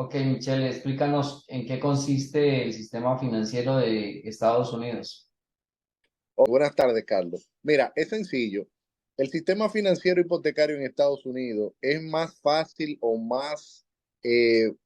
Ok, Michelle, explícanos en qué consiste el sistema financiero de Estados Unidos. Buenas tardes, Carlos. Mira, es sencillo. El sistema financiero hipotecario en Estados Unidos es más fácil o más,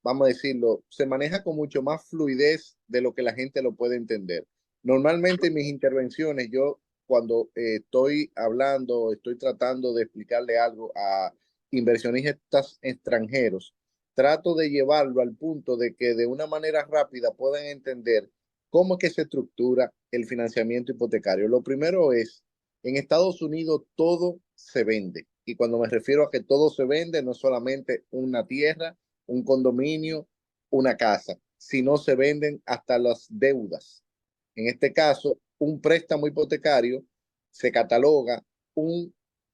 vamos a decirlo, se maneja con mucho más fluidez de lo que la gente lo puede entender. Normalmente en mis intervenciones, yo cuando estoy hablando, estoy tratando de explicarle algo a inversionistas extranjeros, trato de llevarlo al punto de que de una manera rápida puedan entender cómo es que se estructura el financiamiento hipotecario. Lo primero es, en Estados Unidos todo se vende. Y cuando me refiero a que todo se vende, no solamente una tierra, un condominio, una casa, sino se venden hasta las deudas. En este caso, un préstamo hipotecario se cataloga un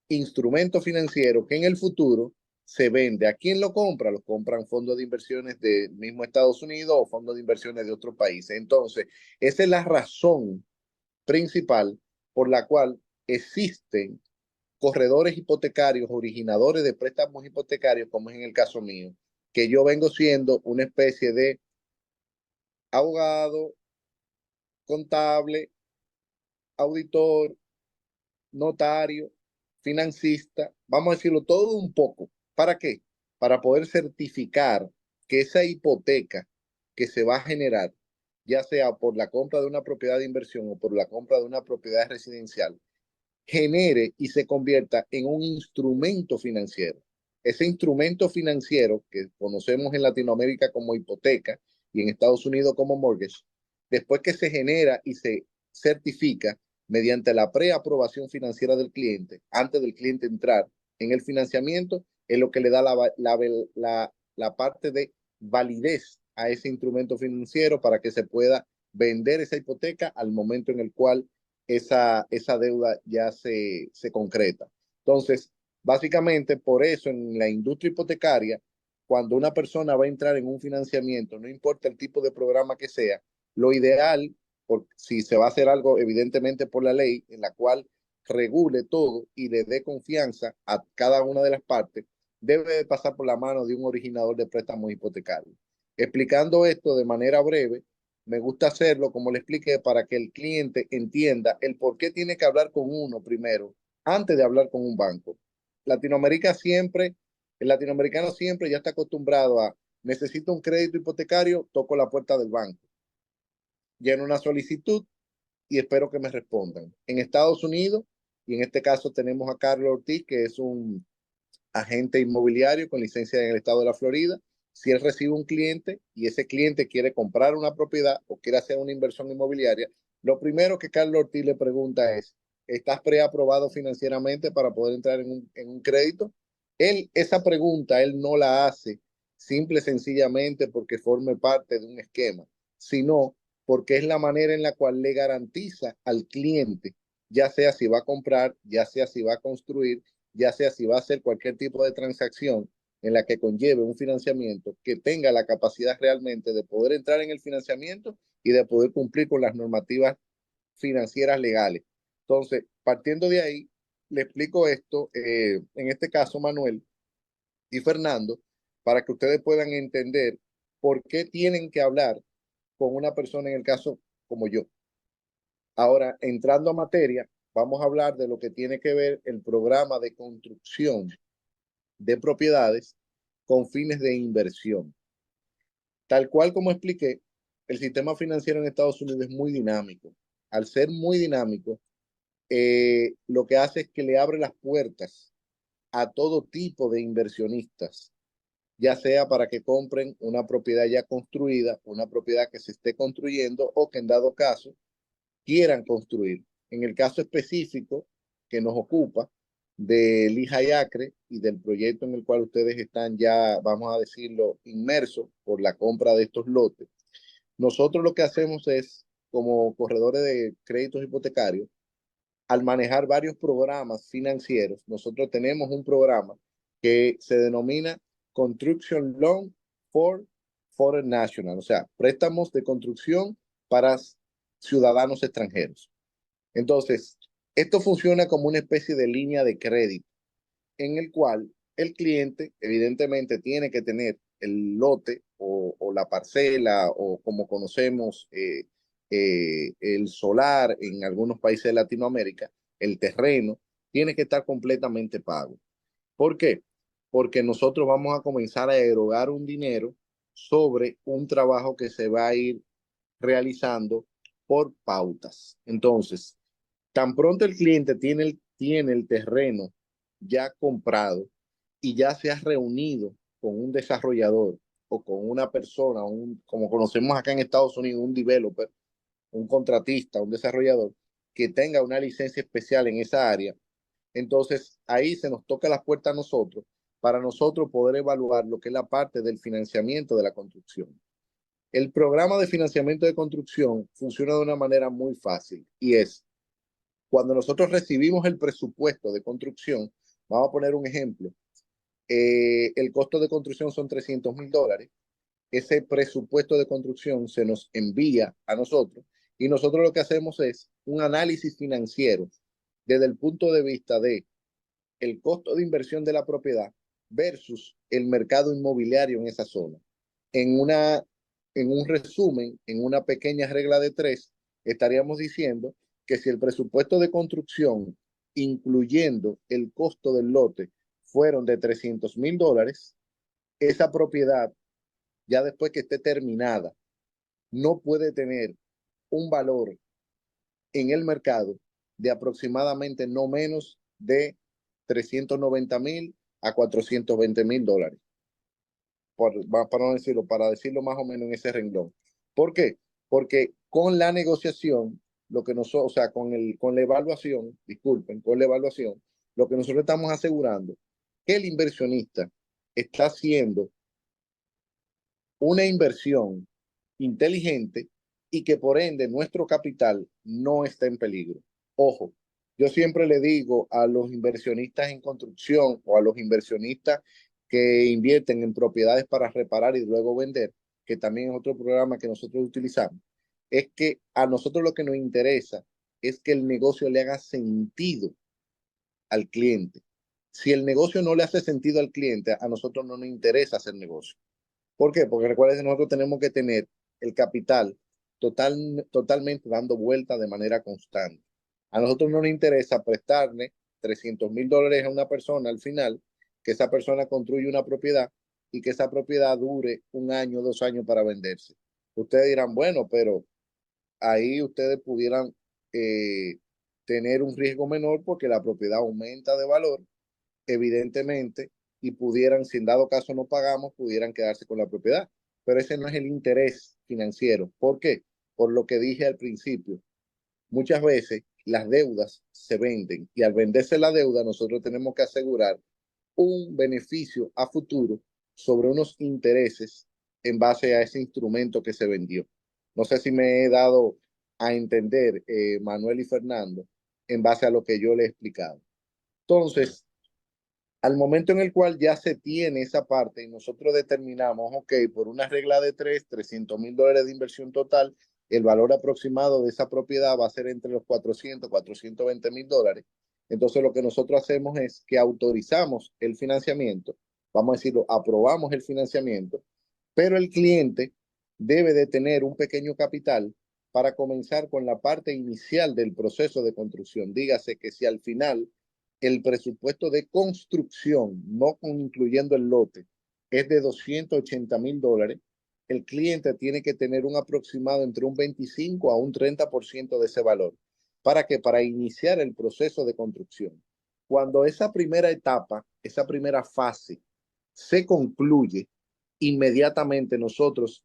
instrumento financiero que en el futuro se vende. ¿A quién lo compra? Lo compran fondos de inversiones del mismo Estados Unidos o fondos de inversiones de otros países. Entonces, esa es la razón principal por la cual existen corredores hipotecarios, originadores de préstamos hipotecarios, como es en el caso mío, que yo vengo siendo una especie de abogado, contable, auditor, notario, financista, vamos a decirlo todo un poco. ¿Para qué? Para poder certificar que esa hipoteca que se va a generar, ya sea por la compra de una propiedad de inversión o por la compra de una propiedad residencial, genere y se convierta en un instrumento financiero. Ese instrumento financiero que conocemos en Latinoamérica como hipoteca y en Estados Unidos como mortgage, después que se genera y se certifica mediante la preaprobación financiera del cliente, antes del cliente entrar en el financiamiento, es lo que le da la parte de validez a ese instrumento financiero para que se pueda vender esa hipoteca al momento en el cual esa deuda ya se concreta. Entonces, básicamente por eso en la industria hipotecaria, cuando una persona va a entrar en un financiamiento, no importa el tipo de programa que sea, lo ideal, si se va a hacer algo evidentemente por la ley, en la cual regule todo y le dé confianza a cada una de las partes, debe de pasar por la mano de un originador de préstamos hipotecarios. Explicando esto de manera breve, me gusta hacerlo, como le expliqué, para que el cliente entienda el por qué tiene que hablar con uno primero, antes de hablar con un banco. Latinoamérica siempre, el latinoamericano siempre ya está acostumbrado a, necesito un crédito hipotecario, toco la puerta del banco, lleno una solicitud y espero que me respondan. En Estados Unidos, y en este caso tenemos a Carlos Ortiz, que es un agente inmobiliario con licencia en el estado de la Florida. Si él recibe un cliente y ese cliente quiere comprar una propiedad o quiere hacer una inversión inmobiliaria, lo primero que Carlos Ortiz le pregunta es, ¿estás preaprobado financieramente para poder entrar en un crédito? Esa pregunta, él no la hace simple y sencillamente porque forme parte de un esquema, sino porque es la manera en la cual le garantiza al cliente, ya sea si va a comprar, ya sea si va a construir, ya sea si va a hacer cualquier tipo de transacción en la que conlleve un financiamiento, que tenga la capacidad realmente de poder entrar en el financiamiento y de poder cumplir con las normativas financieras legales. Entonces, partiendo de ahí, le explico esto, en este caso, Manuel y Fernando, para que ustedes puedan entender por qué tienen que hablar con una persona en el caso como yo. Ahora, entrando a materia, vamos a hablar de lo que tiene que ver el programa de construcción de propiedades con fines de inversión. Tal cual como expliqué, el sistema financiero en Estados Unidos es muy dinámico. Al ser muy dinámico, lo que hace es que le abre las puertas a todo tipo de inversionistas, ya sea para que compren una propiedad ya construida, una propiedad que se esté construyendo o que en dado caso quieran construir. En el caso específico que nos ocupa de Lija y Acre y del proyecto en el cual ustedes están ya, vamos a decirlo, inmersos por la compra de estos lotes, nosotros lo que hacemos es, como corredores de créditos hipotecarios, al manejar varios programas financieros, nosotros tenemos un programa que se denomina Construction Loan for Foreign National, o sea, préstamos de construcción para ciudadanos extranjeros. Entonces, esto funciona como una especie de línea de crédito en el cual el cliente evidentemente tiene que tener el lote o o la parcela o como conocemos el solar en algunos países de Latinoamérica, el terreno, tiene que estar completamente pago. ¿Por qué? Porque nosotros vamos a comenzar a erogar un dinero sobre un trabajo que se va a ir realizando por pautas. Entonces, tan pronto el cliente tiene el terreno ya comprado y ya se ha reunido con un desarrollador o con una persona, como conocemos acá en Estados Unidos, un developer, un contratista, un desarrollador, que tenga una licencia especial en esa área, entonces ahí se nos toca la puerta a nosotros para nosotros poder evaluar lo que es la parte del financiamiento de la construcción. El programa de financiamiento de construcción funciona de una manera muy fácil y es cuando nosotros recibimos el presupuesto de construcción, vamos a poner un ejemplo, el costo de construcción son $300,000, ese presupuesto de construcción se nos envía a nosotros y nosotros lo que hacemos es un análisis financiero desde el punto de vista de el costo de inversión de la propiedad versus el mercado inmobiliario en esa zona. En, una, en un resumen, en una pequeña regla de tres, estaríamos diciendo que si el presupuesto de construcción, incluyendo el costo del lote, fueron de $300,000, esa propiedad, ya después que esté terminada, no puede tener un valor en el mercado de aproximadamente no menos de 390,000 a $420,000, para no decirlo, para decirlo más o menos en ese renglón. ¿Por qué? Porque con la negociación, lo que nosotros, o sea, con la evaluación, disculpen, con la evaluación, lo que nosotros estamos asegurando que el inversionista está haciendo una inversión inteligente y que por ende nuestro capital no está en peligro. Ojo, yo siempre le digo a los inversionistas en construcción o a los inversionistas que invierten en propiedades para reparar y luego vender, que también es otro programa que nosotros utilizamos, es que a nosotros lo que nos interesa es que el negocio le haga sentido al cliente. Si el negocio no le hace sentido al cliente, a nosotros no nos interesa hacer negocio. ¿Por qué? Porque recuerden que nosotros tenemos que tener el capital totalmente dando vuelta de manera constante. A nosotros no nos interesa prestarle $300,000 a una persona al final, que esa persona construya una propiedad y que esa propiedad dure 1 año, 2 años para venderse. Ustedes dirán, bueno, pero ahí ustedes pudieran eh, tener un riesgo menor porque la propiedad aumenta de valor evidentemente, y pudieran, si en dado caso no pagamos, pudieran quedarse con la propiedad. Pero ese no es el interés financiero. ¿Por qué? Por lo que dije al principio. Muchas veces las deudas se venden y al venderse la deuda nosotros tenemos que asegurar un beneficio a futuro sobre unos intereses en base a ese instrumento que se vendió. No sé si me he dado a entender, Manuel y Fernando, en base a lo que yo le he explicado. Entonces, al momento en el cual ya se tiene esa parte y nosotros determinamos, ok, por una regla de tres, $300,000 de inversión total, el valor aproximado de esa propiedad va a ser entre los 420,000 $. Entonces lo que nosotros hacemos es que autorizamos el financiamiento, vamos a decirlo, aprobamos el financiamiento, pero el cliente debe de tener un pequeño capital para comenzar con la parte inicial del proceso de construcción. Dígase que si al final el presupuesto de construcción, no incluyendo el lote, es de $280,000, el cliente tiene que tener un aproximado entre un 25 a un 30% de ese valor. ¿Para qué? Para iniciar el proceso de construcción. Cuando esa primera etapa, esa primera fase se concluye, inmediatamente nosotros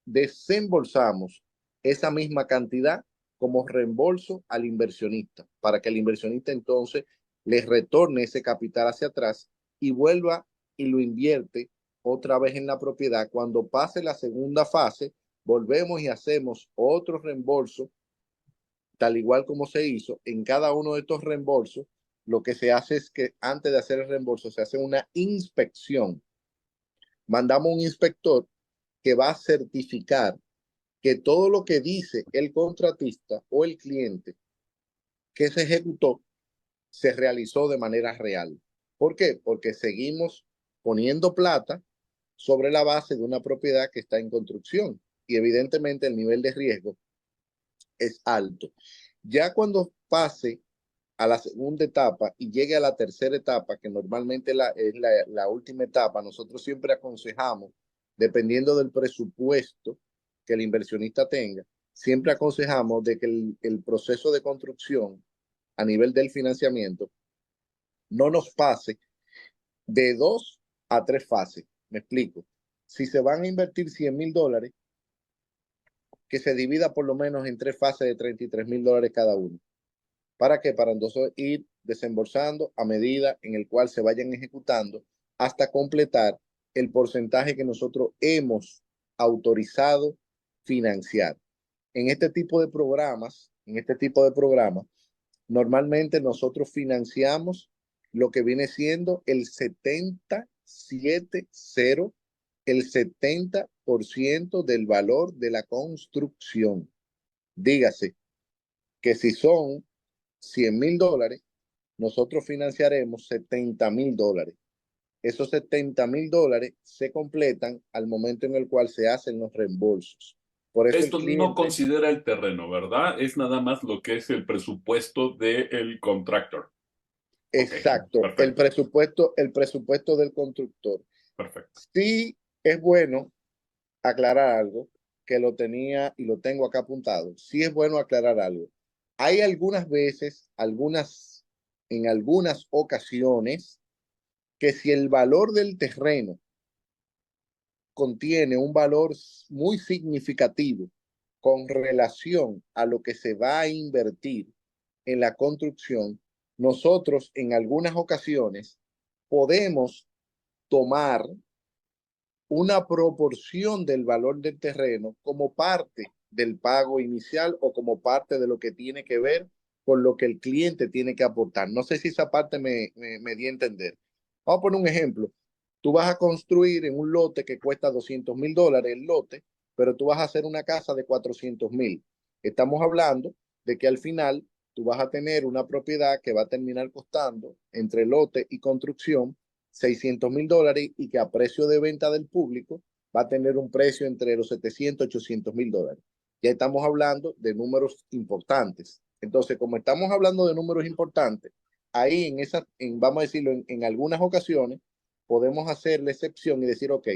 desembolsamos esa misma cantidad como reembolso al inversionista, para que el inversionista entonces les retorne ese capital hacia atrás y vuelva y lo invierte otra vez en la propiedad. Cuando pase la segunda fase, volvemos y hacemos otro reembolso, tal igual como se hizo. En cada uno de estos reembolsos, lo que se hace es que antes de hacer el reembolso se hace una inspección. Mandamos un inspector que va a certificar que todo lo que dice el contratista o el cliente que se ejecutó se realizó de manera real. ¿Por qué? Porque seguimos poniendo plata sobre la base de una propiedad que está en construcción. Y evidentemente el nivel de riesgo es alto. Ya cuando pase a la segunda etapa y llegue a la tercera etapa, que normalmente es la última etapa, nosotros siempre aconsejamos, dependiendo del presupuesto que el inversionista tenga, siempre aconsejamos de que el proceso de construcción a nivel del financiamiento no nos pase de 2 a 3 fases. Me explico. Si se van a invertir $100,000, que se divida por lo menos en 3 fases de $33,000 cada uno. ¿Para qué? Para entonces ir desembolsando a medida en el cual se vayan ejecutando hasta completar el porcentaje que nosotros hemos autorizado financiar. En este tipo de programas, normalmente nosotros financiamos lo que viene siendo el 70% del valor de la construcción. Dígase que si son $100,000, nosotros financiaremos $70,000. Esos $70,000 se completan al momento en el cual se hacen los reembolsos. Por eso el Esto no cliente, considera el terreno, ¿verdad? Es nada más lo que es el presupuesto del contractor. Ok, exacto, perfecto, el presupuesto del constructor. perfecto. Sí es bueno aclarar algo que lo tenía y lo tengo acá apuntado. Sí es bueno aclarar algo. Hay algunas veces, en algunas ocasiones, que si el valor del terreno contiene un valor muy significativo con relación a lo que se va a invertir en la construcción, nosotros en algunas ocasiones podemos tomar una proporción del valor del terreno como parte del pago inicial o como parte de lo que tiene que ver con lo que el cliente tiene que aportar. No sé si esa parte me di a entender. Vamos a poner un ejemplo. Tú vas a construir en un lote que cuesta $200,000 el lote, pero tú vas a hacer una casa de 400,000. Estamos hablando de que al final tú vas a tener una propiedad que va a terminar costando entre lote y construcción $600,000 y que a precio de venta del público va a tener un precio entre los 700 y $800,000. Ya estamos hablando de números importantes. Entonces, como estamos hablando de números importantes, ahí vamos a decirlo, en algunas ocasiones podemos hacer la excepción y decir, ok,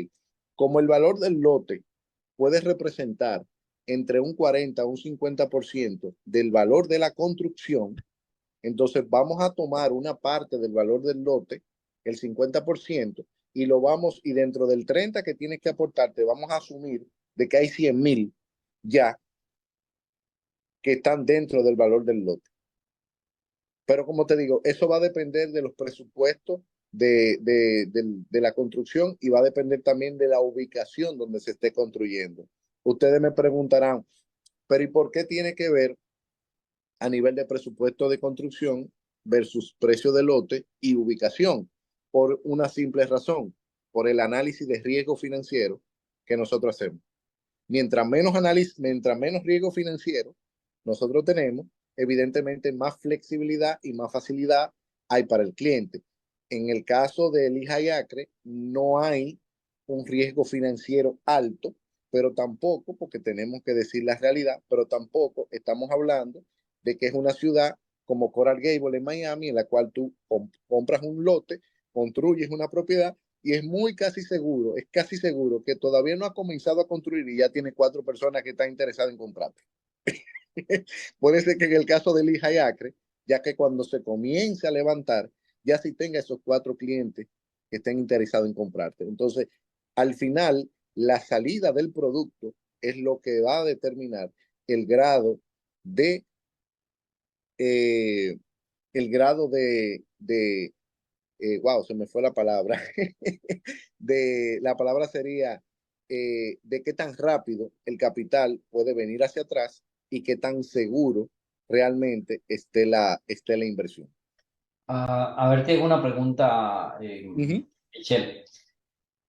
como el valor del lote puede representar entre un 40 a un 50% del valor de la construcción, entonces vamos a tomar una parte del valor del lote, el 50%, y dentro del 30 que tienes que aportarte, vamos a asumir de que hay 100,000 ya que están dentro del valor del lote. Pero como te digo, eso va a depender de los presupuestos de la construcción y va a depender también de la ubicación donde se esté construyendo. Ustedes me preguntarán, pero ¿y por qué tiene que ver a nivel de presupuesto de construcción versus precio de lote y ubicación? Por una simple razón, por el análisis de riesgo financiero que nosotros hacemos. Mientras menos riesgo financiero nosotros tenemos, evidentemente más flexibilidad y más facilidad hay para el cliente. En el caso de Elija y Acre, no hay un riesgo financiero alto, pero tampoco, porque tenemos que decir la realidad, pero tampoco estamos hablando de que es una ciudad como Coral Gable en Miami, en la cual tú compras un lote, construyes una propiedad y es casi seguro que todavía no ha comenzado a construir y ya tiene 4 personas que están interesadas en comprarte. Puede ser que en el caso de Lija y Acre, ya que cuando se comience a levantar, ya sí tenga esos 4 clientes que estén interesados en comprarte. Entonces, al final, la salida del producto es lo que va a determinar el grado de, eh, wow, se me fue la palabra. La palabra sería de qué tan rápido el capital puede venir hacia atrás y qué tan seguro realmente esté la inversión. A ver, te hago una pregunta, Ujú. Michelle.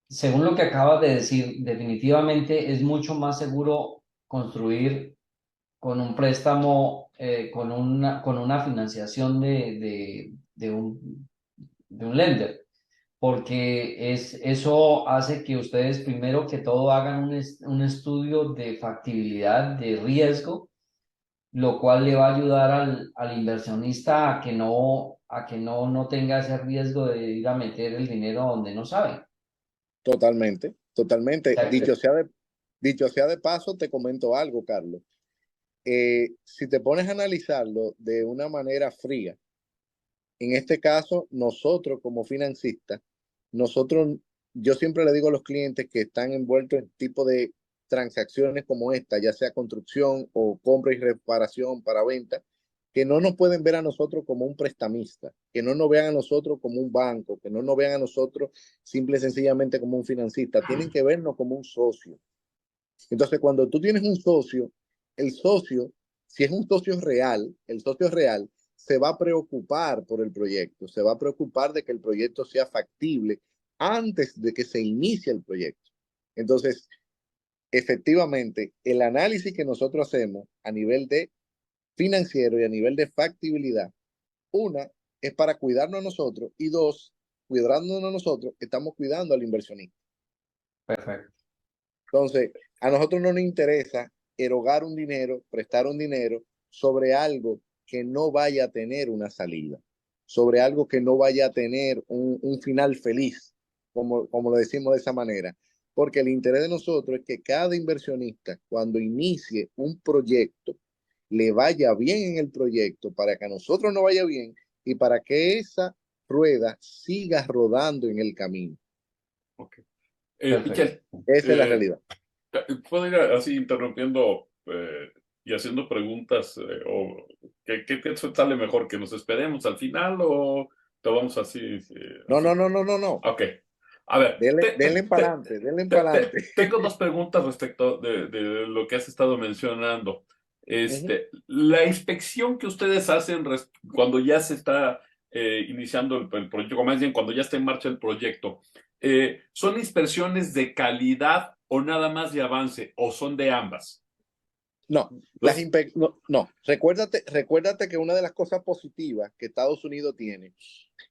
Según lo que acabas de decir, definitivamente es mucho más seguro construir con un préstamo, con una financiación de un lender. porque eso hace que ustedes primero que todo hagan un estudio de factibilidad, de riesgo, lo cual le va a ayudar al inversionista a que no tenga ese riesgo de ir a meter el dinero donde no sabe. Totalmente, O totalmente. sea, Dicho sea de paso, te comento algo, Carlos. Si te pones a analizarlo de una manera fría, en este caso, nosotros como financistas, nosotros, yo siempre le digo a los clientes que están envueltos en tipo de transacciones como esta, ya sea construcción o compra y reparación para venta, que no nos pueden ver a nosotros como un prestamista, que no nos vean a nosotros como un banco, que no nos vean a nosotros simple y sencillamente como un financista, tienen que vernos como un socio. Entonces, cuando tú tienes un socio, el socio, si es un socio real, el socio real se va a preocupar por el proyecto, se va a preocupar de que el proyecto sea factible antes de que se inicie el proyecto. Entonces, efectivamente, el análisis que nosotros hacemos a nivel de financiero y a nivel de factibilidad, una, es para cuidarnos a nosotros y dos, cuidándonos a nosotros, estamos cuidando al inversionista. perfecto. Entonces, a nosotros no nos interesa erogar un dinero, prestar un dinero sobre algo que no vaya a tener una salida, sobre algo que no vaya a tener un final feliz, como lo decimos de esa manera. Porque el interés de nosotros es que cada inversionista, cuando inicie un proyecto, le vaya bien en el proyecto para que a nosotros nos vaya bien y para que esa rueda siga rodando en el camino. Ok. Perfecto. Michelle, Esa es la eh, realidad. ¿puedo ir así interrumpiendo y haciendo preguntas? O ¿qué sale mejor? ¿Que nos esperemos al final o te vamos así? No, no, Así? no, no, no, no. Ok. A ver, Denle para adelante, denle para adelante. tengo dos preguntas respecto de lo que has estado mencionando. Ujú. La inspección que ustedes hacen cuando ya se está iniciando el proyecto, o más bien cuando ya está en marcha el proyecto, ¿son inspecciones de calidad o nada más de avance o son de ambas? No, Entonces, no, no. Recuérdate que una de las cosas positivas que Estados Unidos tiene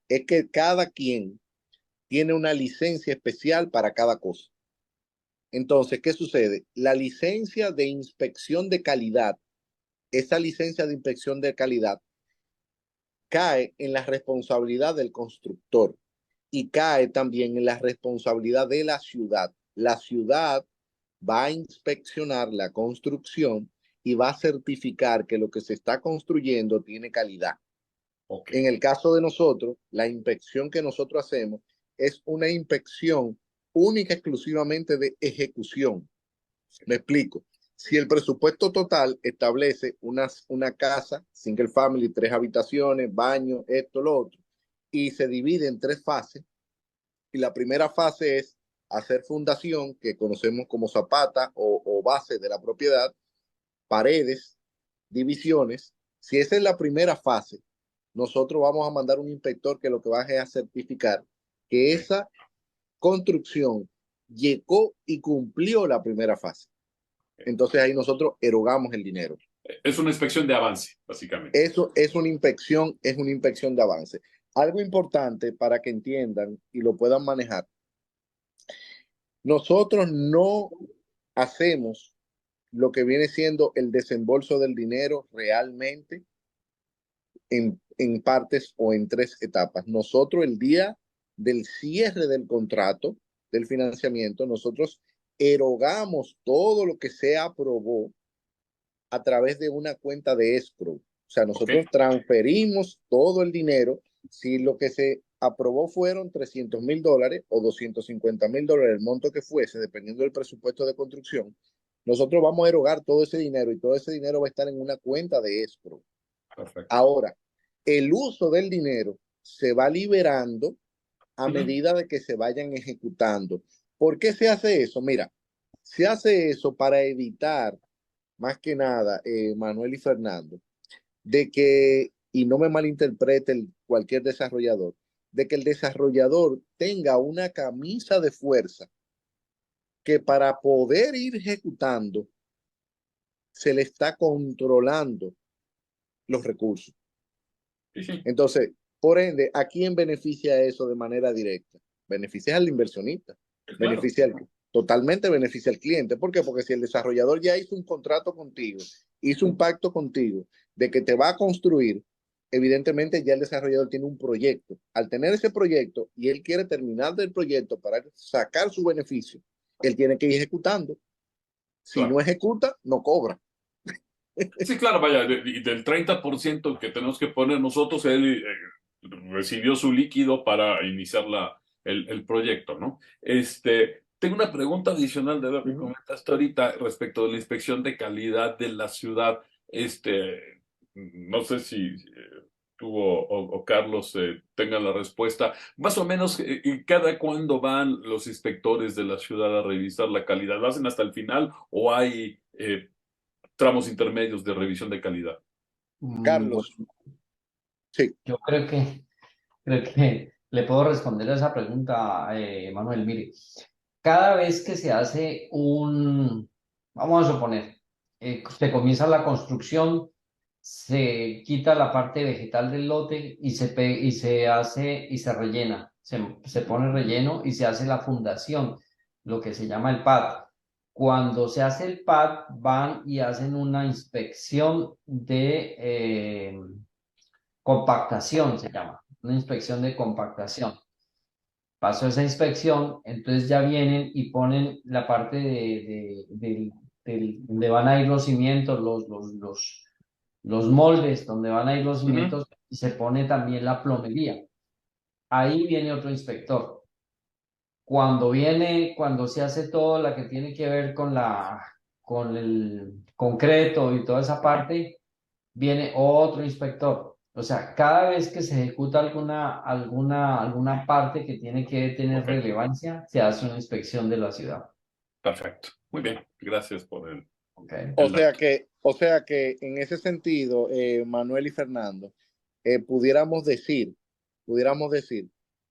es que cada quien tiene una licencia especial para cada cosa. Entonces, ¿qué sucede? La licencia de inspección de calidad, esa licencia de inspección de calidad cae en la responsabilidad del constructor y cae también en la responsabilidad de la ciudad. La ciudad va a inspeccionar la construcción y va a certificar que lo que se está construyendo tiene calidad. ok. En el caso de nosotros, la inspección que nosotros hacemos es una inspección única exclusivamente de ejecución. Me explico. Si el presupuesto total establece una casa, single family, 3 habitaciones, baño, esto, lo otro, y se divide en 3 fases, y la primera fase es hacer fundación, que conocemos como zapata o base de la propiedad, paredes, divisiones. Si esa es la primera fase, nosotros vamos a mandar un inspector que lo que va a es a certificar que esa construcción llegó y cumplió la primera fase. Entonces ahí nosotros erogamos el dinero. Es una inspección de avance, básicamente. Eso es una inspección de avance. Algo importante para que entiendan y lo puedan manejar. Nosotros no hacemos lo que viene siendo el desembolso del dinero realmente en partes o en 3 etapas. Nosotros el día del cierre del contrato, del financiamiento, nosotros erogamos todo lo que se aprobó a través de una cuenta de escrow. O sea, Ok. nosotros transferimos todo el dinero. Si lo que se aprobó fueron $300,000 o $250,000, el monto que fuese, dependiendo del presupuesto de construcción, nosotros vamos a erogar todo ese dinero y todo ese dinero va a estar en una cuenta de escrow. Perfecto. Ahora, el uso del dinero se va liberando a Ujú. medida de que se vayan ejecutando. ¿Por qué se hace eso? Mira, se hace eso para evitar, más que nada, Manuel y Fernando, de que, y no me malinterprete cualquier desarrollador, de que el desarrollador tenga una camisa de fuerza que para poder ir ejecutando se le está controlando los recursos. Sí, sí. Entonces, por ende, ¿a quién beneficia eso de manera directa? beneficia al inversionista, Claro. totalmente beneficia al cliente. ¿Por qué? Porque si el desarrollador ya hizo un contrato contigo, hizo un pacto contigo de que te va a construir, evidentemente ya el desarrollador tiene un proyecto. Al tener ese proyecto y él quiere terminar del proyecto para sacar su beneficio, él tiene que ir ejecutando. Si Claro. no ejecuta, no cobra. Sí, claro, vaya, y del 30% que tenemos que poner nosotros, él recibió su líquido para iniciar el proyecto, ¿no? Tengo una pregunta adicional de lo que comentaste ahorita respecto de la inspección de calidad de la ciudad. No sé si tú o Carlos tengan la respuesta. Más o menos, ¿cada cuándo van los inspectores de la ciudad a revisar la calidad? ¿Lo hacen hasta el final o hay tramos intermedios de revisión de calidad? Carlos, Bueno, sí. yo creo que le puedo responder a esa pregunta, Manuel. Mire, cada vez que se hace vamos a suponer, se comienza la construcción, se quita la parte vegetal del lote y se hace y se rellena, se pone relleno y se hace la fundación, lo que se llama el pad. Cuando se hace el pad, van y hacen una inspección de compactación, se llama, una inspección de compactación. Pasó esa inspección, entonces ya vienen y ponen la parte donde van a ir los cimientos, los moldes, donde van a ir los Ujú. cimientos, y se pone también la plomería. Ahí viene otro inspector. Cuando se hace todo la que tiene que ver con el concreto y toda esa parte, viene otro inspector. O sea, cada vez que se ejecuta alguna parte que tiene que tener Ok, relevancia, se hace una inspección de la ciudad. perfecto. Muy bien, gracias por ¿Ok? el dato. O sea que en ese sentido, Manuel y Fernando, pudiéramos decir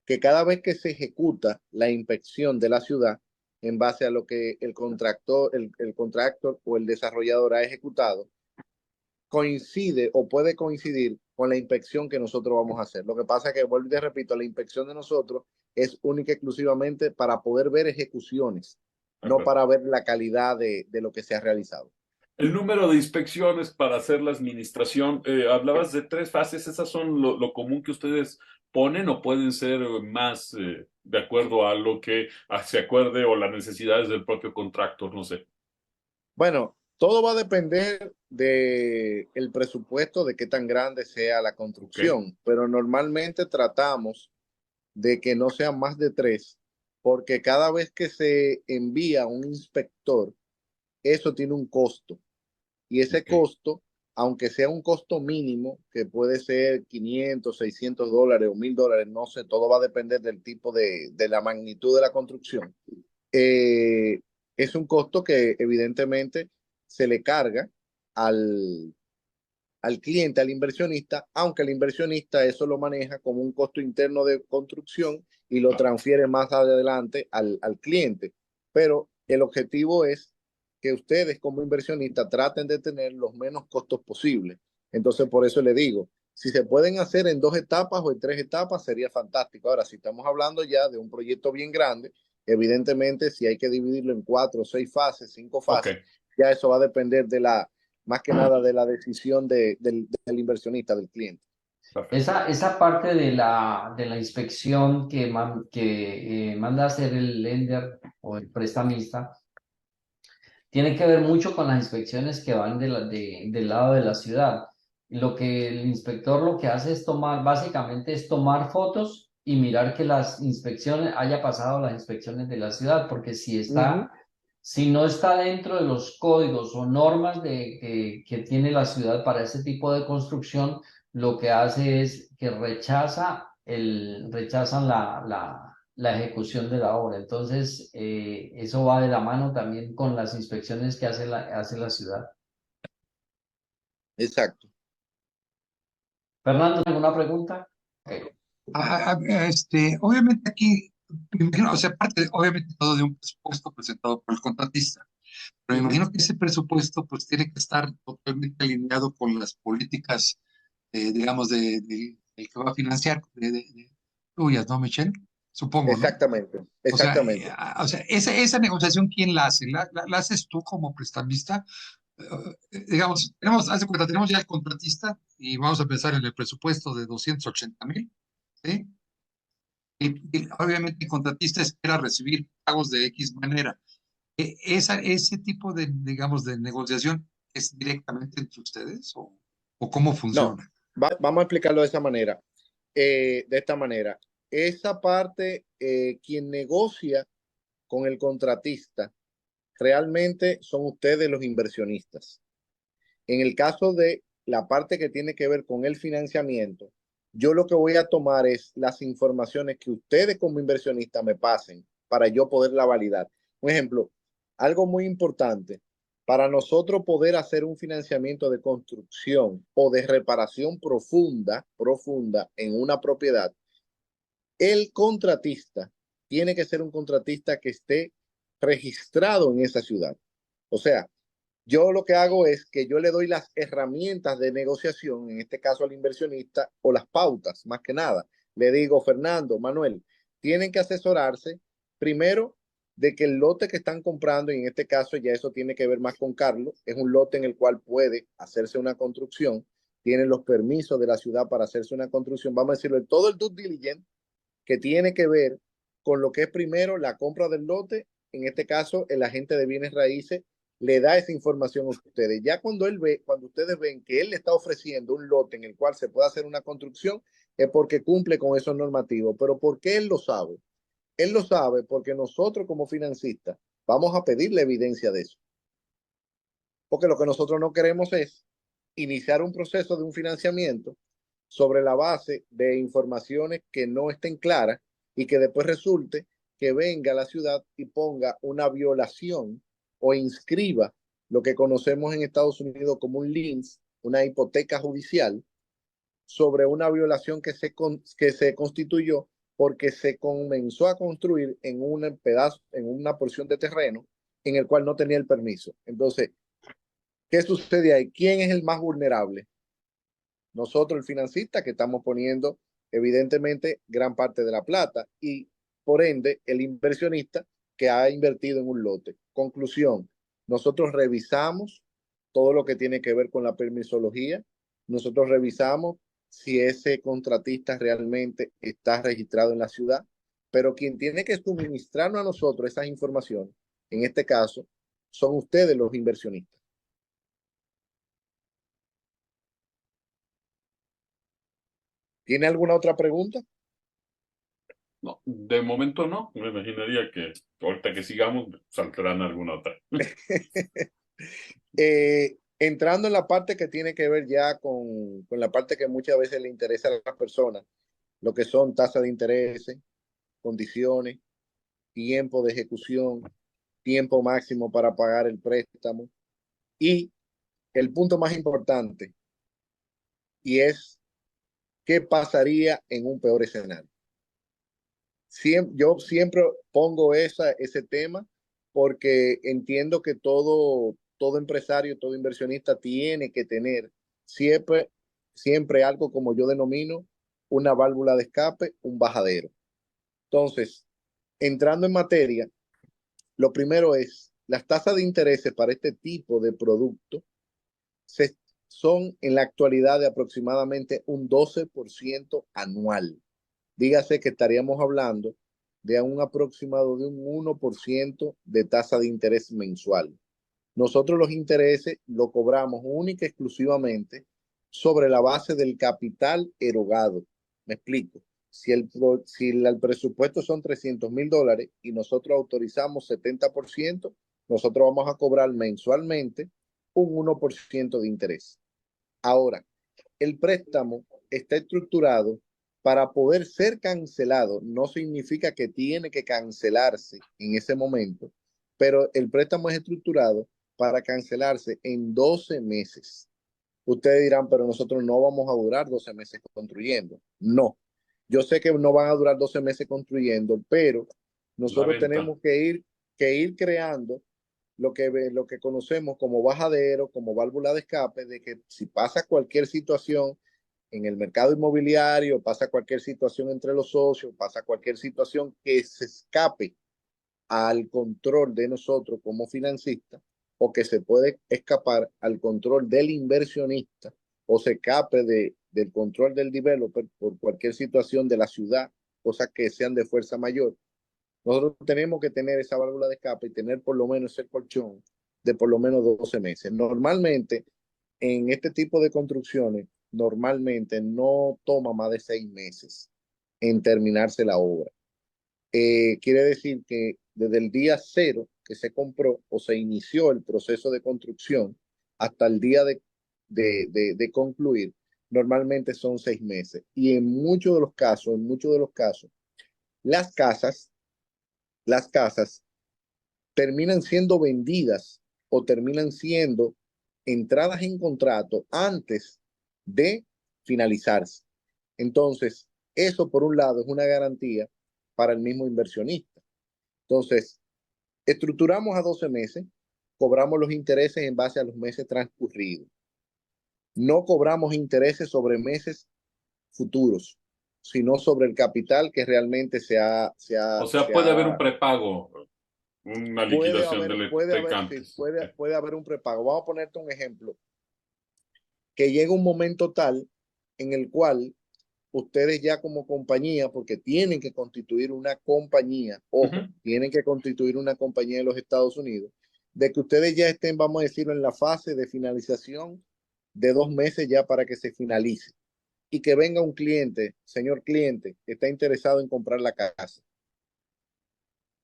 que cada vez que se ejecuta la inspección de la ciudad en base a lo que el contractor o el desarrollador ha ejecutado, coincide o puede coincidir con la inspección que nosotros vamos a hacer. Lo que pasa es que, vuelvo y te repito, la inspección de nosotros es única y exclusivamente para poder ver ejecuciones, De no acuerdo. para ver la calidad de lo que se ha realizado. El número de inspecciones para hacer la administración, hablabas de 3 fases, ¿esas son lo común que ustedes ponen o pueden ser más de acuerdo a lo que se acuerde o las necesidades del propio contractor? No sé. Bueno, todo va a depender del presupuesto, de qué tan grande sea la Ok, construcción, pero normalmente tratamos de que no sean más de tres, porque cada vez que se envía un inspector, eso tiene un costo. Y ese ok, costo, aunque sea un costo mínimo, que puede ser 500, $600 o $1,000, no sé, todo va a depender del tipo de la magnitud de la construcción. eh, es un costo que evidentemente se le carga al, al cliente, al inversionista, aunque el inversionista eso lo maneja como un costo interno de construcción y lo claro. transfiere más adelante al cliente. Pero el objetivo es que ustedes como inversionistas traten de tener los menos costos posibles. Entonces, por eso le digo, si se pueden hacer en 2 etapas o en 3 etapas, sería fantástico. Ahora, si estamos hablando ya de un proyecto bien grande, evidentemente, si hay que dividirlo en 4 o 6 fases, 5 fases, Ok, ya eso va a depender más que nada de la decisión del inversionista, del cliente. perfecto. Esa parte de la inspección que manda a hacer el lender o el prestamista tiene que ver mucho con las inspecciones que van del lado de la ciudad. Lo que el inspector lo que hace es básicamente es tomar fotos y mirar que las inspecciones, haya pasado las inspecciones de la ciudad, porque Ujú. si no está dentro de los códigos o normas que tiene la ciudad para ese tipo de construcción, lo que hace es que rechazan la ejecución de la obra. Entonces, eso va de la mano también con las inspecciones que hace la ciudad. Exacto. Fernando, ¿alguna pregunta? Ok. Obviamente aquí, me imagino, o sea, parte, obviamente todo de un presupuesto presentado por el contratista, pero me Ujú. imagino que ese presupuesto pues tiene que estar totalmente alineado con las políticas, digamos, del que va a financiar, tuyas, ¿no, Michelle? supongo, ¿no? Exactamente, O sea, exactamente. esa negociación, ¿quién la hace? ¿La haces tú como prestamista? Digamos, haz de cuenta, tenemos ya el contratista y vamos a pensar en el presupuesto de 280,000, ¿sí? Y obviamente el contratista espera recibir pagos de X manera. Ese tipo de, digamos, de negociación es directamente entre ustedes o cómo No, funciona. vamos a explicarlo de esa manera. De esta manera, esa parte, quien negocia con el contratista, realmente son ustedes los inversionistas. En el caso de la parte que tiene que ver con el financiamiento, yo lo que voy a tomar es las informaciones que ustedes como inversionistas me pasen para yo poderla validar. Un ejemplo, algo muy importante, para nosotros poder hacer un financiamiento de construcción o de reparación profunda en una propiedad, el contratista tiene que ser un contratista que esté registrado en esa ciudad. O sea, yo lo que hago es que yo le doy las herramientas de negociación, en este caso al inversionista, o las pautas, más que nada. Le digo, Fernando, Manuel, tienen que asesorarse primero de que el lote que están comprando, y en este caso ya eso tiene que ver más con Carlos, es un lote en el cual puede hacerse una construcción, tienen los permisos de la ciudad para hacerse una construcción, vamos a decirlo, todo el due diligence que tiene que ver con lo que es primero la compra del lote. En este caso, el agente de bienes raíces le da esa información a ustedes. Ya cuando ustedes ven que él le está ofreciendo un lote en el cual se puede hacer una construcción, es porque cumple con esos normativos. Pero ¿por qué él lo sabe? Él lo sabe porque nosotros como financistas vamos a pedirle evidencia de eso. Porque lo que nosotros no queremos es iniciar un proceso de un financiamiento sobre la base de informaciones que no estén claras y que después resulte que venga a la ciudad y ponga una violación o inscriba lo que conocemos en Estados Unidos como un lien, una hipoteca judicial, sobre una violación que se constituyó porque se comenzó a construir en un pedazo, en una porción de terreno en el cual no tenía el permiso. Entonces, ¿qué sucede ahí? ¿Quién es el más vulnerable? Nosotros, el financista, que estamos poniendo evidentemente gran parte de la plata y por ende el inversionista que ha invertido en un lote. Conclusión, nosotros revisamos todo lo que tiene que ver con la permisología, nosotros revisamos si ese contratista realmente está registrado en la ciudad, pero quien tiene que suministrarnos a nosotros esas informaciones, en este caso, son ustedes los inversionistas. ¿Tiene alguna otra pregunta? No, de momento no. Me imaginaría que ahorita que sigamos saltarán alguna otra. Entrando en la parte que tiene que ver ya con la parte que muchas veces le interesa a las personas, lo que son tasas de interés, condiciones, tiempo de ejecución, tiempo máximo para pagar el préstamo y el punto más importante, y es qué pasaría en un peor escenario. Yo siempre pongo ese tema porque entiendo que todo empresario, todo inversionista tiene que tener siempre algo como yo denomino una válvula de escape, un bajadero. Entonces, entrando en materia, lo primero es las tasas de intereses para este tipo de producto se, son en la actualidad de aproximadamente un 12% anual. Dígase que estaríamos hablando de un aproximado de un 1% de tasa de interés mensual. Nosotros los intereses lo cobramos única y exclusivamente sobre la base del capital erogado. Me explico. Si el presupuesto son $300,000 y nosotros autorizamos 70%, nosotros vamos a cobrar mensualmente un 1% de interés. Ahora, el préstamo está estructurado para poder ser cancelado. No significa que tiene que cancelarse en ese momento, pero el préstamo es estructurado para cancelarse en 12 meses. Ustedes dirán, pero nosotros no vamos a durar 12 meses construyendo. No, yo sé que no van a durar 12 meses construyendo, pero La nosotros venta. tenemos que ir creando lo que conocemos como bajadero, como válvula de escape, de que si pasa cualquier situación en el mercado inmobiliario, pasa cualquier situación entre los socios, pasa cualquier situación que se escape al control de nosotros como financistas, o que se puede escapar al control del inversionista, o se escape del control del developer por cualquier situación de la ciudad, cosas que sean de fuerza mayor. Nosotros tenemos que tener esa válvula de escape y tener por lo menos ese colchón de por lo menos 12 meses. Normalmente, en este tipo de construcciones, normalmente no toma más de 6 meses en terminarse la obra. Quiere decir que desde el día cero que se compró o se inició el proceso de construcción hasta el día de concluir, normalmente son 6 meses. Y en muchos de los casos, las casas, las casas terminan siendo vendidas o terminan siendo entradas en contrato antes de finalizarse. Entonces, eso por un lado es una garantía para el mismo inversionista. Entonces, estructuramos a 12 meses, cobramos los intereses en base a los meses transcurridos. No cobramos intereses sobre meses futuros, sino sobre el capital que realmente O sea, puede haber un prepago, una liquidación del antes. puede haber un prepago. Vamos a ponerte un ejemplo, que llega un momento tal en el cual ustedes ya como compañía, porque tienen que constituir una compañía, ojo, tienen que constituir una compañía en los Estados Unidos, de que ustedes ya estén, vamos a decirlo, en la fase de finalización de 2 meses ya para que se finalice. Y que venga un cliente, señor cliente, que está interesado en comprar la casa.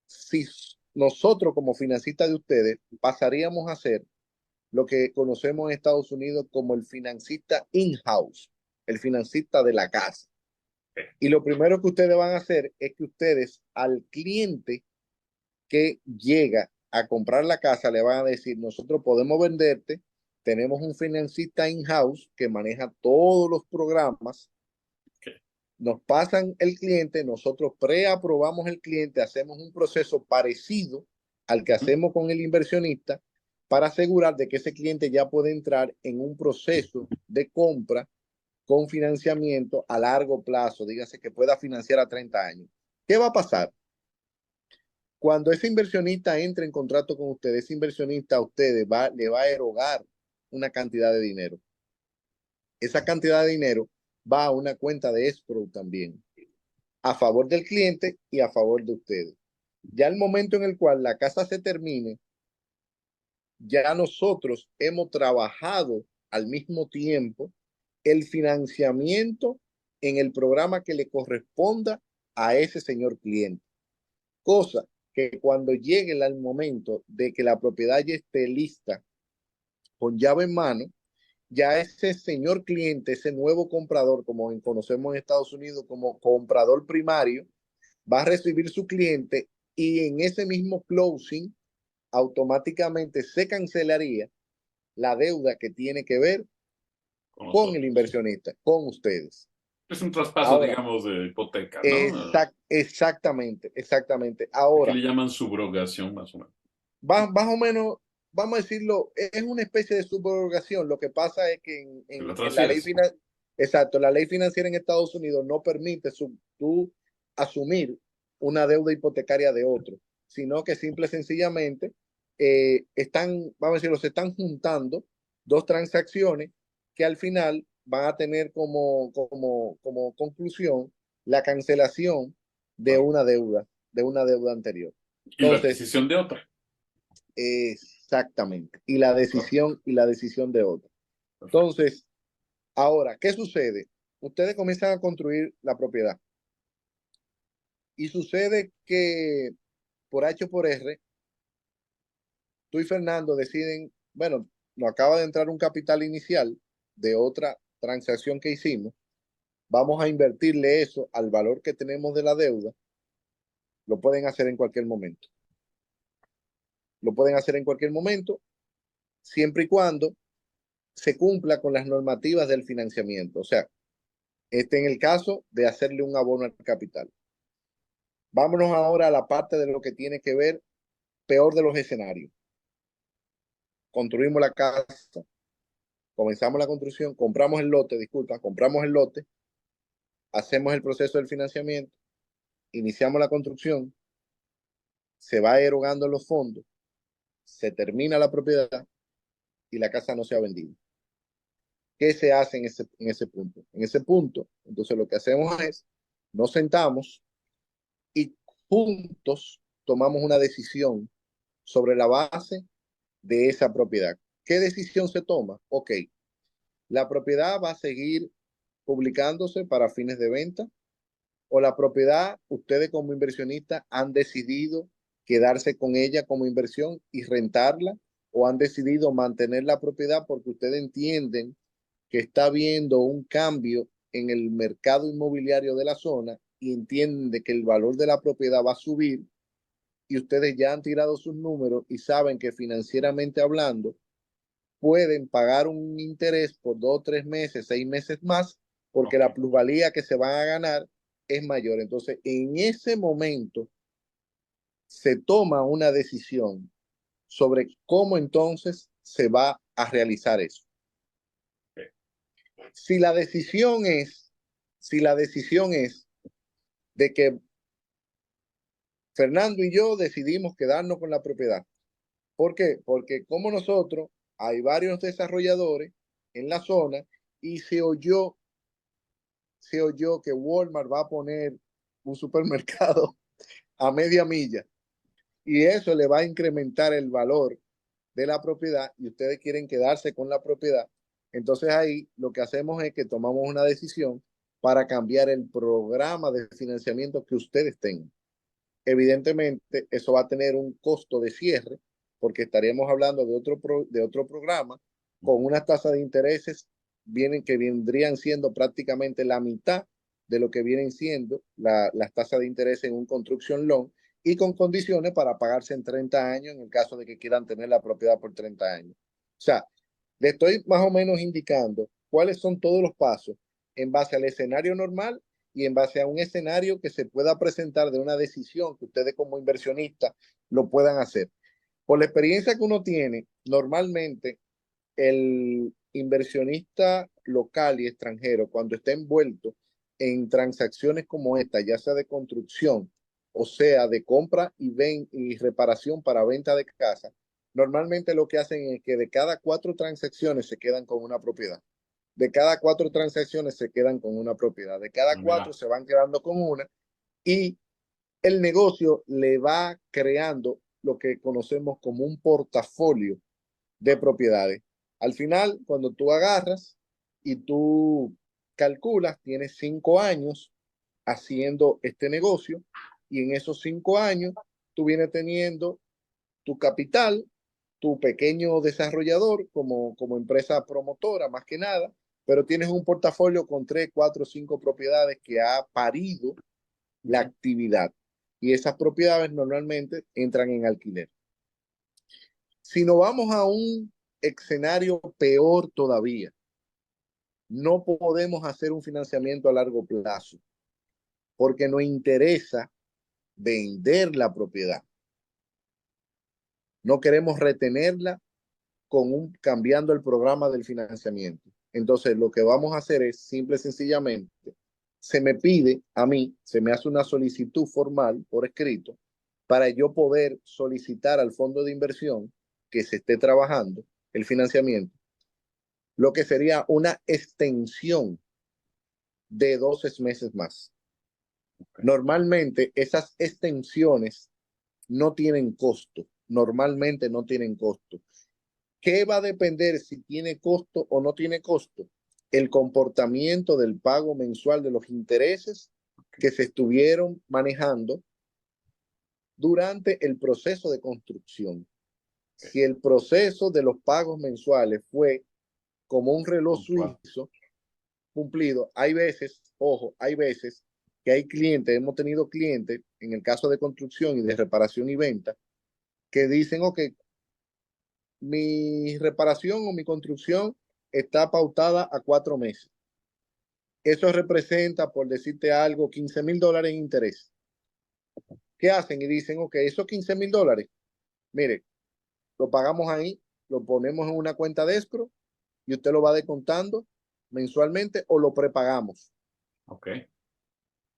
Si nosotros como financistas de ustedes pasaríamos a ser lo que conocemos en Estados Unidos como el financista in-house, el financista de la casa. Y lo primero que ustedes van a hacer es que ustedes al cliente que llega a comprar la casa le van a decir, nosotros podemos venderte, tenemos un financista in-house que maneja todos los programas, nos pasan el cliente, nosotros preaprobamos el cliente, hacemos un proceso parecido al que hacemos con el inversionista para asegurar de que ese cliente ya puede entrar en un proceso de compra con financiamiento a largo plazo, dígase que pueda financiar a 30 años. ¿Qué va a pasar? Cuando ese inversionista entre en contrato con ustedes, ese inversionista a ustedes le va a erogar una cantidad de dinero. Esa cantidad de dinero va a una cuenta de escrow también, a favor del cliente y a favor de ustedes. Ya el momento en el cual la casa se termine, ya nosotros hemos trabajado al mismo tiempo el financiamiento en el programa que le corresponda a ese señor cliente. Cosa que cuando llegue el momento de que la propiedad ya esté lista con llave en mano, ya ese señor cliente, ese nuevo comprador, como conocemos en Estados Unidos como comprador primario, va a recibir su cliente y en ese mismo closing automáticamente se cancelaría la deuda que tiene que ver con el inversionista, con ustedes. Es un traspaso, Ahora, digamos, de hipoteca, ¿no? Exactamente. Aquí Ahora, le llaman subrogación, más o menos. más o menos, vamos a decirlo, es una especie de subrogación. Lo que pasa es que en la ley la ley financiera en Estados Unidos no permite tú asumir una deuda hipotecaria de otro, sino que simple y sencillamente vamos a decirlo, se están juntando dos transacciones que al final van a tener como conclusión la cancelación de una deuda anterior. Y la Entonces, adquisición de otra. exactamente. Y la decisión de otra. Entonces, ahora, ¿qué sucede? Ustedes comienzan a construir la propiedad. Y sucede que por H o por R, tú y Fernando deciden, bueno, nos acaba de entrar un capital inicial de otra transacción que hicimos. Vamos a invertirle eso al valor que tenemos de la deuda. Lo pueden hacer en cualquier momento. Lo pueden hacer en cualquier momento, siempre y cuando se cumpla con las normativas del financiamiento. O sea, en el caso de hacerle un abono al capital. Vámonos ahora a la parte de lo que tiene que ver, peor de los escenarios. Construimos la casa, comenzamos la construcción, compramos el lote, compramos el lote, hacemos el proceso del financiamiento, iniciamos la construcción, se va erogando los fondos, se termina la propiedad y la casa no se ha vendido. ¿Qué se hace en ese punto? En ese punto, entonces lo que hacemos es, nos sentamos y juntos tomamos una decisión sobre la base de esa propiedad. ¿Qué decisión se toma? Ok, la propiedad va a seguir publicándose para fines de venta, o la propiedad, ustedes como inversionistas han decidido quedarse con ella como inversión y rentarla, o han decidido mantener la propiedad porque ustedes entienden que está habiendo un cambio en el mercado inmobiliario de la zona y entienden de que el valor de la propiedad va a subir, y ustedes ya han tirado sus números y saben que financieramente hablando pueden pagar un interés por 2, 3 meses, 6 meses más, porque la plusvalía que se van a ganar es mayor. Entonces, en ese momento se toma una decisión sobre cómo entonces se va a realizar eso. Si la decisión es, si la decisión es de que Fernando y yo decidimos quedarnos con la propiedad. ¿Por qué? Porque como nosotros, hay varios desarrolladores en la zona y se oyó que Walmart va a poner un supermercado a media milla y eso le va a incrementar el valor de la propiedad y ustedes quieren quedarse con la propiedad. Entonces ahí lo que hacemos es que tomamos una decisión para cambiar el programa de financiamiento que ustedes tengan. Evidentemente, eso va a tener un costo de cierre porque estaríamos hablando de otro programa con unas tasas de intereses que vendrían siendo prácticamente la mitad de lo que vienen siendo las tasas de interés en un construction loan, y con condiciones para pagarse en 30 años en el caso de que quieran tener la propiedad por 30 años. O sea, le estoy más o menos indicando cuáles son todos los pasos en base al escenario normal y en base a un escenario que se pueda presentar de una decisión que ustedes como inversionistas lo puedan hacer. Por la experiencia que uno tiene, normalmente el inversionista local y extranjero, cuando está envuelto en transacciones como esta, ya sea de construcción, o sea, de compra y reparación para venta de casa, normalmente lo que hacen es que de cada 4 transacciones se quedan con una propiedad. De cada 4 transacciones se quedan con una propiedad. De cada 4 se van quedando con una, y el negocio le va creando lo que conocemos como un portafolio de propiedades. Al final, cuando tú agarras y tú calculas, tienes 5 años haciendo este negocio, y en esos 5 años tú vienes teniendo tu capital, tu pequeño desarrollador como empresa promotora más que nada, pero tienes un portafolio con 3, 4, 5 propiedades que ha parido la actividad, y esas propiedades normalmente entran en alquiler. Si nos vamos a un escenario peor todavía, no podemos hacer un financiamiento a largo plazo porque nos interesa vender la propiedad. No queremos retenerla cambiando el programa del financiamiento. Entonces, lo que vamos a hacer es simple y sencillamente, se me pide a mí, se me hace una solicitud formal por escrito para yo poder solicitar al fondo de inversión que se esté trabajando el financiamiento, lo que sería una extensión de 12 meses más. Normalmente esas extensiones no tienen costo, normalmente no tienen costo. ¿Qué va a depender si tiene costo o no tiene costo? El comportamiento del pago mensual de los intereses que se estuvieron manejando durante el proceso de construcción. Si el proceso de los pagos mensuales fue como un reloj suizo cumplido, hay veces, ojo, hay veces que hay clientes, hemos tenido clientes en el caso de construcción y de reparación y venta, que dicen, ok, mi reparación o mi construcción está pautada a 4 meses. Eso representa, por decirte algo, $15,000 en interés. ¿Qué hacen? Y dicen, ok, esos $15,000, mire, lo pagamos ahí, lo ponemos en una cuenta de escro y usted lo va descontando mensualmente o lo prepagamos. Ok.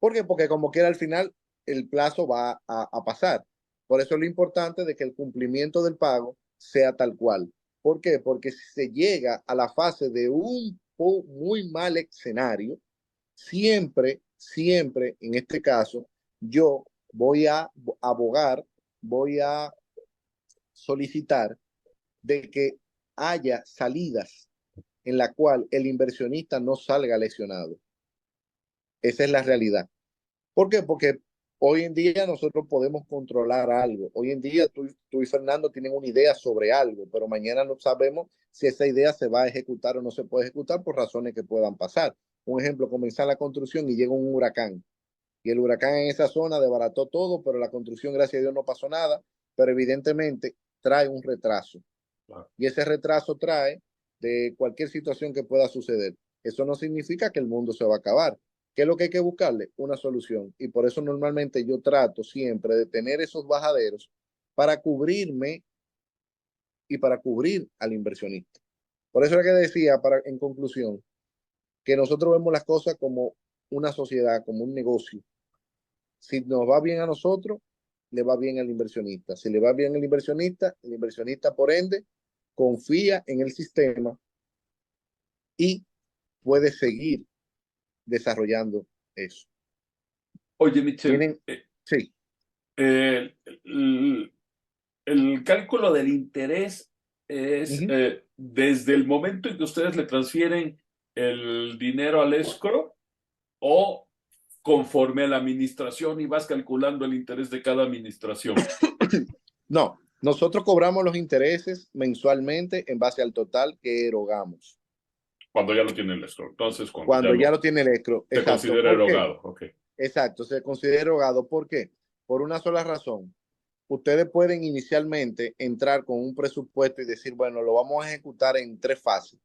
¿Por qué? Porque como quiera al final el plazo va a pasar. Por eso es lo importante de que el cumplimiento del pago sea tal cual. ¿Por qué? Porque si se llega a la fase de un muy mal escenario, siempre, siempre, en este caso, yo voy a abogar, voy a solicitar de que haya salidas en la cual el inversionista no salga lesionado. Esa es la realidad. ¿Por qué? Porque hoy en día nosotros podemos controlar algo. Hoy en día tú y Fernando tienen una idea sobre algo, pero mañana no sabemos si esa idea se va a ejecutar o no se puede ejecutar por razones que puedan pasar. Un ejemplo, comenzar la construcción y llega un huracán. Y el huracán en esa zona desbarató todo, pero la construcción, gracias a Dios, no pasó nada, pero evidentemente trae un retraso. Claro. Y ese retraso trae de cualquier situación que pueda suceder. Eso no significa que el mundo se va a acabar. ¿Qué es lo que hay que buscarle? Una solución. Y por eso normalmente yo trato siempre de tener esos bajaderos para cubrirme y para cubrir al inversionista. Por eso es que decía, en conclusión, que nosotros vemos las cosas como una sociedad, como un negocio. Si nos va bien a nosotros, le va bien al inversionista. Si le va bien al inversionista, el inversionista por ende confía en el sistema y puede seguir desarrollando eso. Oye, Michel, Tienen, sí. El cálculo del interés es Uh-huh. desde el momento en que ustedes le transfieren el dinero al escro o conforme a la administración y vas calculando el interés de cada administración. No, nosotros cobramos los intereses mensualmente en base al total que erogamos. Cuando ya lo tiene el escro. Entonces, Cuando ya lo tiene el escro. se Exacto. considera ¿Por qué? erogado. Okay. Exacto, se considera erogado. ¿Por qué? Por una sola razón. Ustedes pueden inicialmente entrar con un presupuesto y decir, bueno, lo vamos a ejecutar en 3 fases,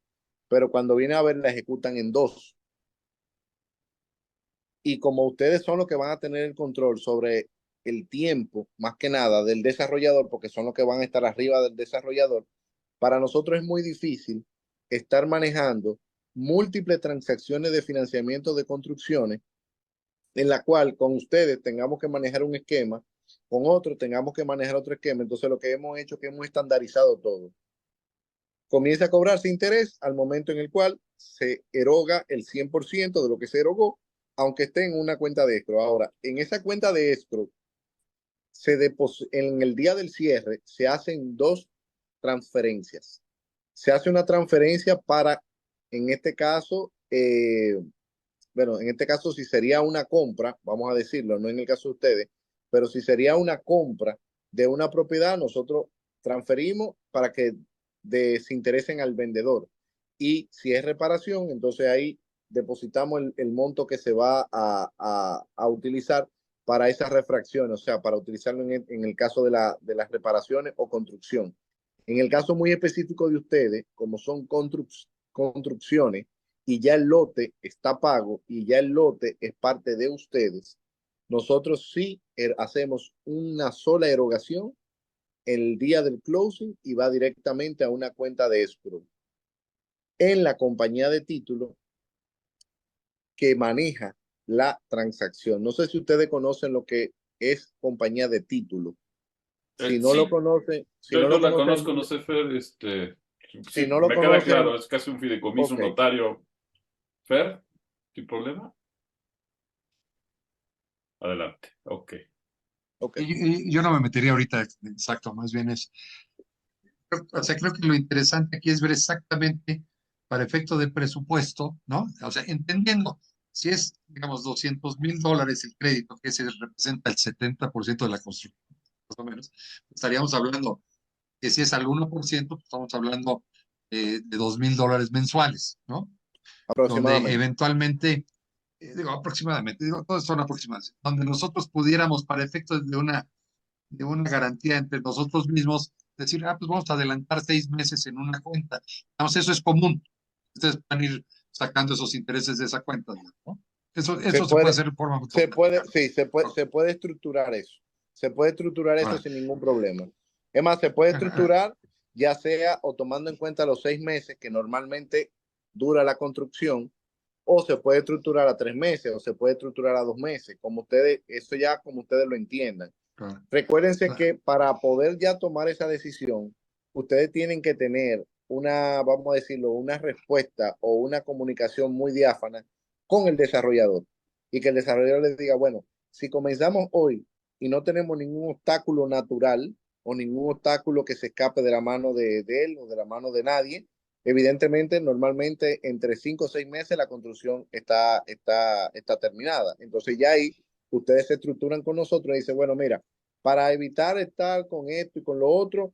pero cuando viene a ver, la ejecutan en 2. Y como ustedes son los que van a tener el control sobre el tiempo, más que nada, del desarrollador, porque son los que van a estar arriba del desarrollador, para nosotros es muy difícil estar manejando múltiples transacciones de financiamiento de construcciones en la cual con ustedes tengamos que manejar un esquema, con otro tengamos que manejar otro esquema. Entonces lo que hemos hecho es que hemos estandarizado todo. Comienza a cobrarse interés al momento en el cual se eroga el 100% de lo que se erogó, aunque esté en una cuenta de escrow. Ahora, en esa cuenta de escrow, en el día del cierre se hacen 2 transferencias. Se hace una transferencia para, en este caso, bueno, en este caso si sería una compra, vamos a decirlo, no en el caso de ustedes, pero si sería una compra de una propiedad, nosotros transferimos para que se interesen al vendedor. Y si es reparación, entonces ahí depositamos el monto que se va a utilizar para esa refracción, o sea, para utilizarlo en el caso de las reparaciones o construcción. En el caso muy específico de ustedes, como son construcciones, y ya el lote está pago y ya el lote es parte de ustedes, nosotros sí hacemos una sola erogación el día del closing y va directamente a una cuenta de escrow en la compañía de título que maneja la transacción. No sé si ustedes conocen lo que es compañía de título. Si no Sí, lo conocen, yo la conozco, no sé, Fer, si sí, no lo me queda conocen, claro, es casi un fideicomiso, un ok, notario. Fer, ¿sin problema? Adelante, ok. ok. Yo no me metería ahorita, exacto, más bien es, o sea, creo que lo interesante aquí es ver exactamente para efecto de presupuesto, ¿no? O sea, entendiendo si es, digamos, $200,000 el crédito, que se representa el 70% de la construcción, más o menos, estaríamos hablando que si es al 1%, pues estamos hablando de $2,000 mensuales, ¿no? Donde Aproximadamente. eventualmente, digo, aproximadamente, digo, todos son aproximados, donde nosotros pudiéramos, para efectos de una garantía entre nosotros mismos, decir, pues vamos a adelantar 6 meses en una cuenta. Vamos, eso es común. Ustedes van a ir sacando esos intereses de esa cuenta, ¿no? Se Eso se puede puede, hacer de forma automática. sí, se puede estructurar eso. Se puede estructurar eso Ahora, sin ningún problema. Es más, se puede estructurar ya sea o tomando en cuenta los 6 meses que normalmente dura la construcción, o se puede estructurar a 3 meses, o se puede estructurar a 2 meses, como ustedes, eso ya como ustedes lo entiendan. Claro. Recuérdense Claro. que para poder ya tomar esa decisión, ustedes tienen que tener una, vamos a decirlo, una respuesta o una comunicación muy diáfana con el desarrollador y que el desarrollador les diga, bueno, si comenzamos hoy y no tenemos ningún obstáculo natural o ningún obstáculo que se escape de la mano de él o de la mano de nadie, evidentemente, normalmente entre 5 o 6 meses la construcción está terminada. Entonces ya ahí ustedes se estructuran con nosotros y dicen, bueno, mira, para evitar estar con esto y con lo otro,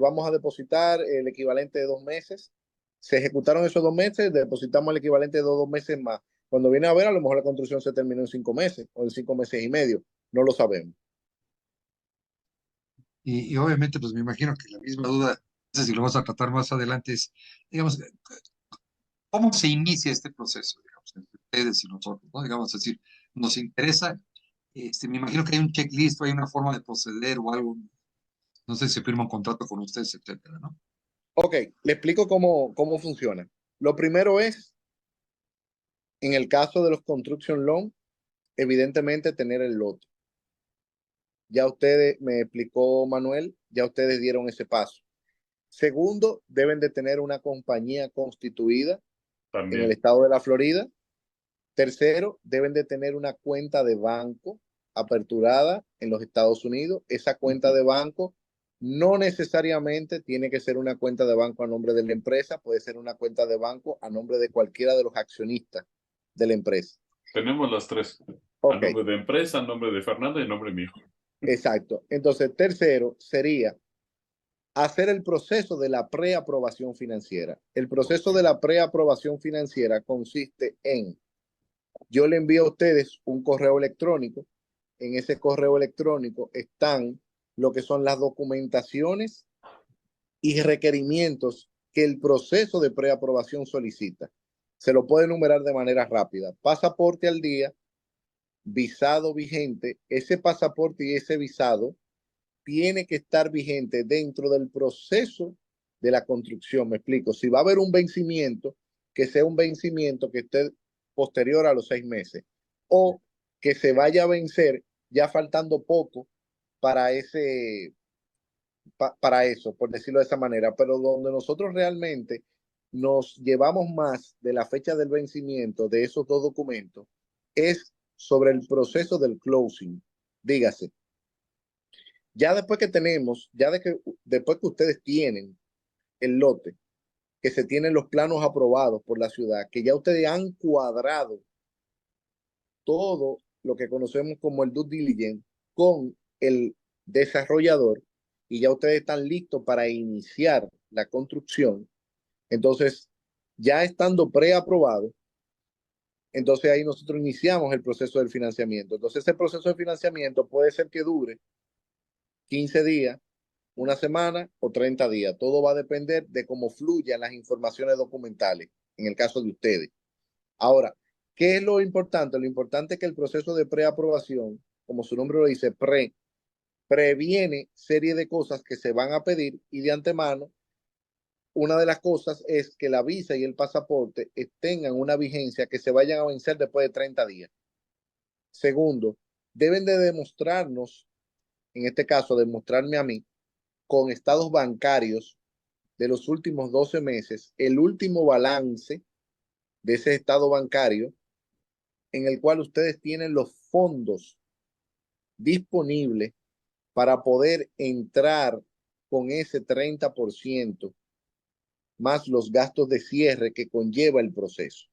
vamos a depositar el equivalente de 2 meses. Se ejecutaron esos 2 meses, depositamos el equivalente de 2 meses más. Cuando viene a ver, a lo mejor la construcción se terminó en 5 meses o en 5 meses y medio. No lo sabemos. Y obviamente, pues me imagino que la misma duda, no sé si lo vamos a tratar más adelante, es, digamos, ¿cómo se inicia este proceso, digamos, entre ustedes y nosotros, ¿no? Digamos, es decir, nos interesa, me imagino que hay un checklist o hay una forma de proceder o algo, no sé si se firma un contrato con ustedes, etcétera, ¿no? Ok, le explico cómo funciona. Lo primero es, en el caso de los construction loan, evidentemente tener el lote. Ya ustedes, me explicó Manuel, ya ustedes dieron ese paso. Segundo, deben de tener una compañía constituida en el También. estado de la Florida. Tercero, deben de tener una cuenta de banco aperturada en los Estados Unidos. Esa cuenta de banco no necesariamente tiene que ser una cuenta de banco a nombre de la empresa, puede ser una cuenta de banco a nombre de cualquiera de los accionistas de la empresa. Tenemos las tres. A Ok, nombre de empresa, a nombre de Fernanda y a nombre mío. exacto. Entonces, tercero sería hacer el proceso de la preaprobación financiera. El proceso de la preaprobación financiera consiste en, yo le envío a ustedes un correo electrónico. En ese correo electrónico están lo que son las documentaciones y requerimientos que el proceso de preaprobación solicita. Se lo puede enumerar de manera rápida. Pasaporte al día, visado vigente. Ese pasaporte y ese visado tiene que estar vigente dentro del proceso de la construcción. Me explico. Si va a haber un vencimiento, que sea un vencimiento que esté posterior a los 6 meses o que se vaya a vencer ya faltando poco para para eso, por decirlo de esa manera, pero donde nosotros realmente nos llevamos más de la fecha del vencimiento de esos dos documentos es sobre el proceso del closing. Dígase, ya después que tenemos, después que ustedes tienen el lote, que se tienen los planos aprobados por la ciudad, que ya ustedes han cuadrado todo lo que conocemos como el due diligence con el desarrollador y ya ustedes están listos para iniciar la construcción, entonces ya estando preaprobado, entonces ahí nosotros iniciamos el proceso del financiamiento. Entonces ese proceso de financiamiento puede ser que dure 15 días, una semana o 30 días. Todo va a depender de cómo fluyan las informaciones documentales, en el caso de ustedes. Ahora, ¿qué es lo importante? Lo importante es que el proceso de preaprobación, como su nombre lo dice, previene serie de cosas que se van a pedir y de antemano, una de las cosas es que la visa y el pasaporte tengan una vigencia que se vayan a vencer después de 30 días. Segundo, deben de demostrarnos, en este caso, demostrarme a mí, con estados bancarios de los últimos 12 meses, el último balance de ese estado bancario en el cual ustedes tienen los fondos disponibles para poder entrar con ese 30% más los gastos de cierre que conlleva el proceso.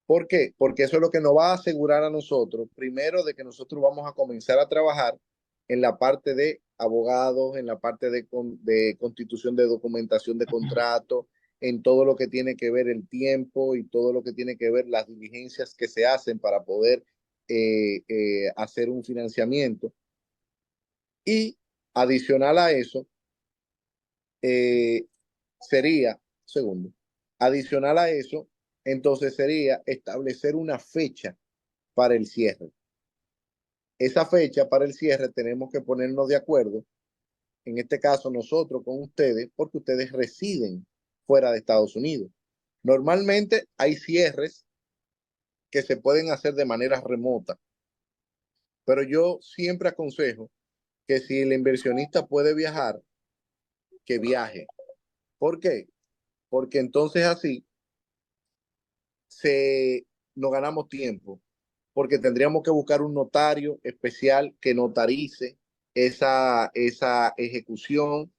¿Por qué? Porque eso es lo que nos va a asegurar a nosotros, primero, de que nosotros vamos a comenzar a trabajar en la parte de abogados, en la parte de constitución de documentación de contrato, en todo lo que tiene que ver el tiempo y todo lo que tiene que ver las diligencias que se hacen para poder hacer un financiamiento. Y adicional a eso, eh, sería, segundo, adicional a eso, entonces sería establecer una fecha para el cierre. Esa fecha para el cierre tenemos que ponernos de acuerdo en este caso nosotros con ustedes, porque ustedes residen fuera de Estados Unidos. Normalmente hay cierres que se pueden hacer de manera remota, pero yo siempre aconsejo que si el inversionista puede viajar, que viaje. ¿Por qué? Porque entonces así nos ganamos tiempo, porque tendríamos que buscar un notario especial que notarice esa ejecución,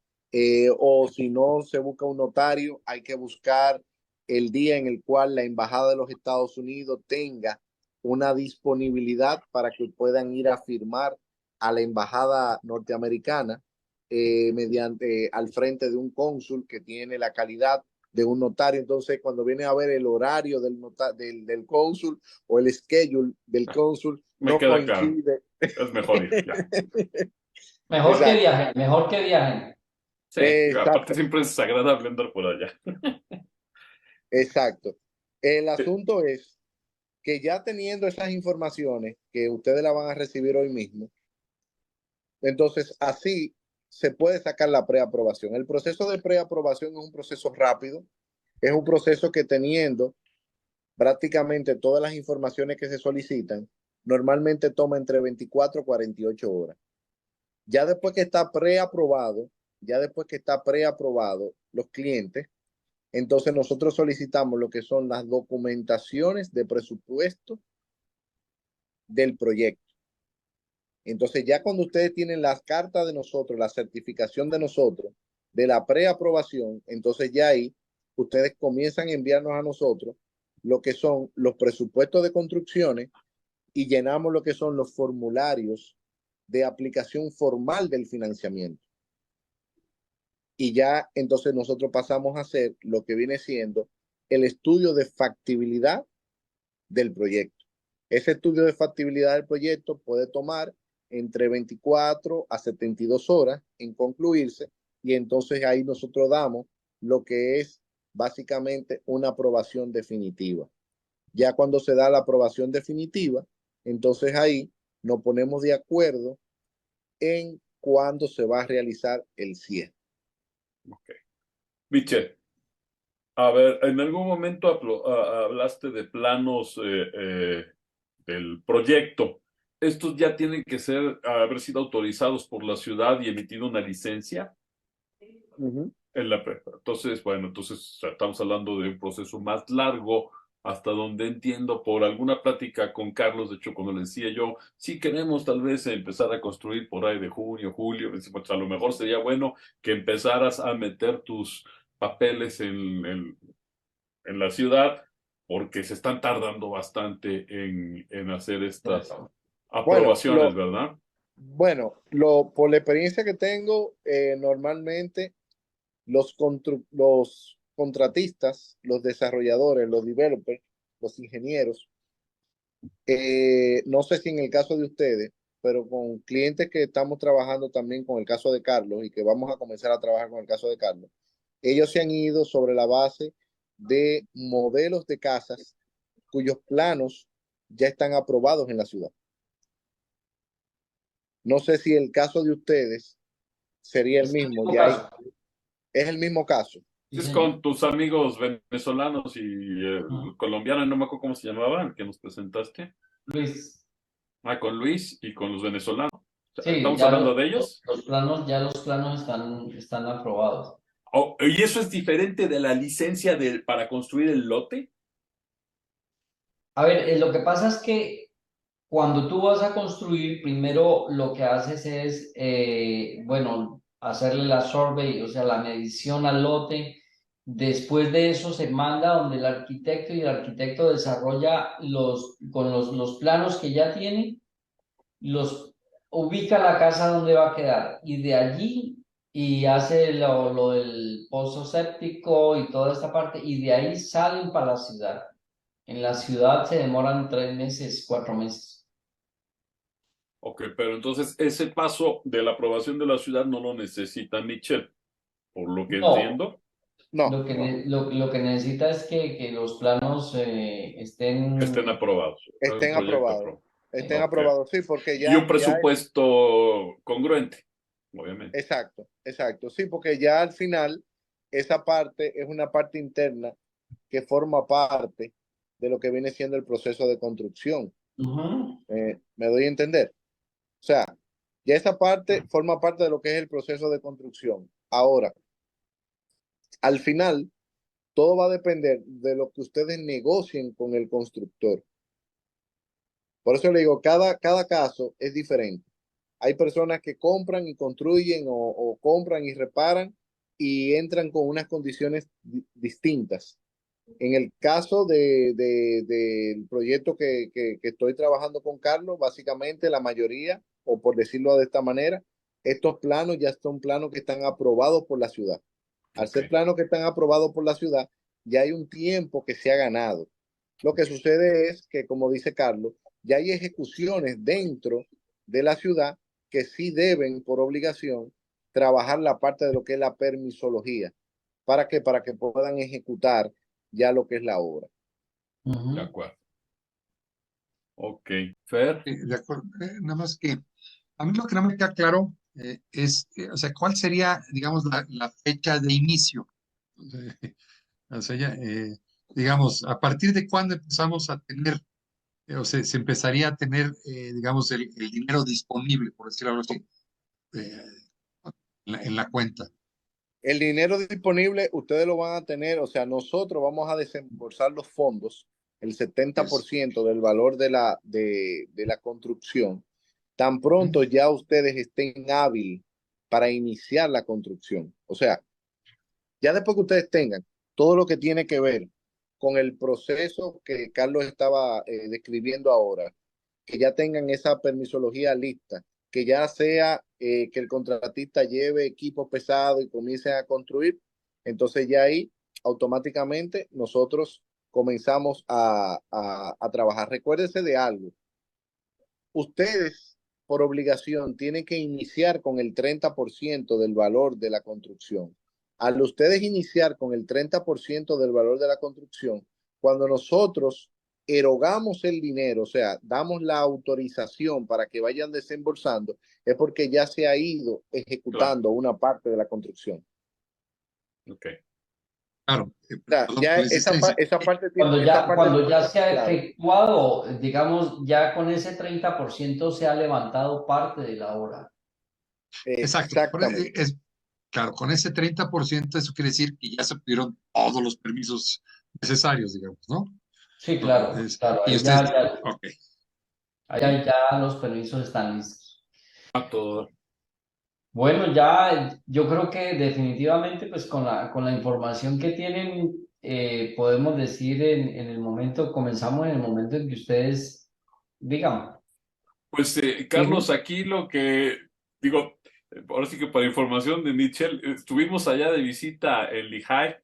o si no se busca un notario, hay que buscar el día en el cual la Embajada de los Estados Unidos tenga una disponibilidad para que puedan ir a firmar a la Embajada norteamericana, mediante al frente de un cónsul que tiene la calidad de un notario. Entonces, cuando viene a ver el horario del cónsul o el schedule del cónsul, Me no queda claro. coincide. Es mejor ir, ya. Exacto, Mejor que viajen. Sí, aparte exacto, siempre es agradable andar por allá. exacto. El Sí, asunto es que ya teniendo esas informaciones que ustedes la van a recibir hoy mismo, entonces así se puede sacar la preaprobación. El proceso de preaprobación es un proceso rápido, es un proceso que teniendo prácticamente todas las informaciones que se solicitan, normalmente toma entre 24 y 48 horas. Ya después que está preaprobado, ya después que está preaprobado los clientes, entonces nosotros solicitamos lo que son las documentaciones de presupuesto del proyecto. Entonces ya cuando ustedes tienen las cartas de nosotros, la certificación de nosotros, de la preaprobación, entonces ya ahí ustedes comienzan a enviarnos a nosotros lo que son los presupuestos de construcciones y llenamos lo que son los formularios de aplicación formal del financiamiento. Y ya entonces nosotros pasamos a hacer lo que viene siendo el estudio de factibilidad del proyecto. Ese estudio de factibilidad del proyecto puede tomar entre 24 a 72 horas en concluirse, y entonces ahí nosotros damos lo que es básicamente una aprobación definitiva. Ya cuando se da la aprobación definitiva, entonces ahí nos ponemos de acuerdo en cuándo se va a realizar el cierre. ok. Michelle, a ver, en algún momento hablaste de planos del proyecto. ¿Estos ya tienen que haber sido autorizados por la ciudad y emitido una licencia? En la prepa. Entonces, bueno, entonces estamos hablando de un proceso más largo, hasta donde entiendo por alguna plática con Carlos, de hecho, cuando le decía yo, sí queremos tal vez empezar a construir por ahí de junio, julio, pues a lo mejor sería bueno que empezaras a meter tus papeles en la ciudad, porque se están tardando bastante en hacer estas Bueno, aprobaciones, ¿verdad? por la experiencia que tengo, normalmente los contratistas, los desarrolladores, los developers, los ingenieros, no sé si en el caso de ustedes, pero con clientes que estamos trabajando también con el caso de Carlos y que vamos a comenzar a trabajar con el caso de Carlos, ellos se han ido sobre la base de modelos de casas cuyos planos ya están aprobados en la ciudad. No sé si el caso de ustedes sería el Es el mismo, mismo ya caso. es el mismo caso. Sí, Es señor. con tus amigos venezolanos y Ujú. colombianos, no me acuerdo cómo se llamaban, que nos presentaste. Luis, Ah, con Luis y con los venezolanos. sí, ¿Estamos hablando de ellos? los planos están aprobados. Oh, ¿y eso es diferente de la licencia para construir el lote? A ver, lo que pasa es que cuando tú vas a construir, primero lo que haces es, bueno, hacerle la survey, o sea, la medición al lote. Después de eso se manda donde el arquitecto y el arquitecto desarrolla con los planos que ya tiene, los ubica la casa donde va a quedar y de allí y hace lo del pozo séptico y toda esta parte y de ahí salen para la ciudad. En la ciudad se demoran 3 meses, 4 meses. Ok, pero entonces ese paso de la aprobación de la ciudad no lo necesita Michelle, por lo que No, entiendo, No, lo que necesita es que los planos estén estén... aprobados. Un estén proyecto aprobados. aprobado. Estén Ok. aprobados, sí, porque Y un ya presupuesto congruente. obviamente. Exacto, exacto. Sí, porque ya al final esa parte es una parte interna que forma parte de lo que viene siendo el proceso de construcción. Ujú. ¿Me doy a entender? O sea, ya esa parte forma parte de lo que es el proceso de construcción. Ahora, al final, todo va a depender de lo que ustedes negocien con el constructor. Por eso le digo, cada caso es diferente. Hay personas que compran y construyen o compran y reparan y entran con unas condiciones distintas. En el caso del proyecto que estoy trabajando con Carlos, básicamente la mayoría, o por decirlo de esta manera, estos planos ya son planos que están aprobados por la ciudad. Al Ok, ser planos que están aprobados por la ciudad, ya hay un tiempo que se ha ganado. Lo que sucede es que, como dice Carlos, ya hay ejecuciones dentro de la ciudad que sí deben, por obligación, trabajar la parte de lo que es la permisología. ¿Para qué? Para que puedan ejecutar ya lo que es la obra. de Ujú. acuerdo. Ok, Fer. De acuerdo. Nada más que a mí lo que no me queda claro es, o sea, ¿cuál sería, digamos, la fecha de inicio? O sea, digamos, ¿a partir de cuándo empezamos a tener, o sea, se empezaría a tener, digamos, el dinero disponible, por decirlo así, eh, en la cuenta? El dinero disponible ustedes lo van a tener, o sea, nosotros vamos a desembolsar los fondos, el setenta por Es, ciento del valor de la construcción, tan pronto ¿Mm? ya ustedes estén hábil para iniciar la construcción. O sea, ya después que ustedes tengan todo lo que tiene que ver con el proceso que Carlos estaba describiendo ahora, que ya tengan esa permisología lista, que ya sea que el contratista lleve equipo pesado y comience a construir, entonces ya ahí automáticamente nosotros comenzamos a trabajar. Recuérdense de algo, ustedes por obligación tienen que iniciar con el 30% del valor de la construcción. Al ustedes iniciar con el 30% del valor de la construcción, cuando nosotros erogamos el dinero, o sea, damos la autorización para que vayan desembolsando, es porque ya se ha ido Claro, ejecutando una parte de la construcción. ok. O Claro, sea, perdón ya por la insistencia. Cuando ya se ha claro. efectuado, digamos, ya con ese 30% se ha levantado parte de la obra. Exacto. Exactamente. Claro, con ese 30% eso quiere decir que ya se obtuvieron todos los permisos necesarios, digamos, ¿no? Sí, claro, claro, Y ahí ustedes, ok. ya los permisos están listos. A todo. Bueno, ya yo creo que definitivamente pues con la información que tienen podemos decir en el momento, comenzamos en el momento en que ustedes digan. Pues, Carlos, Fijo. aquí lo que digo, ahora sí que para información de Michelle, estuvimos allá de visita en Lehigh,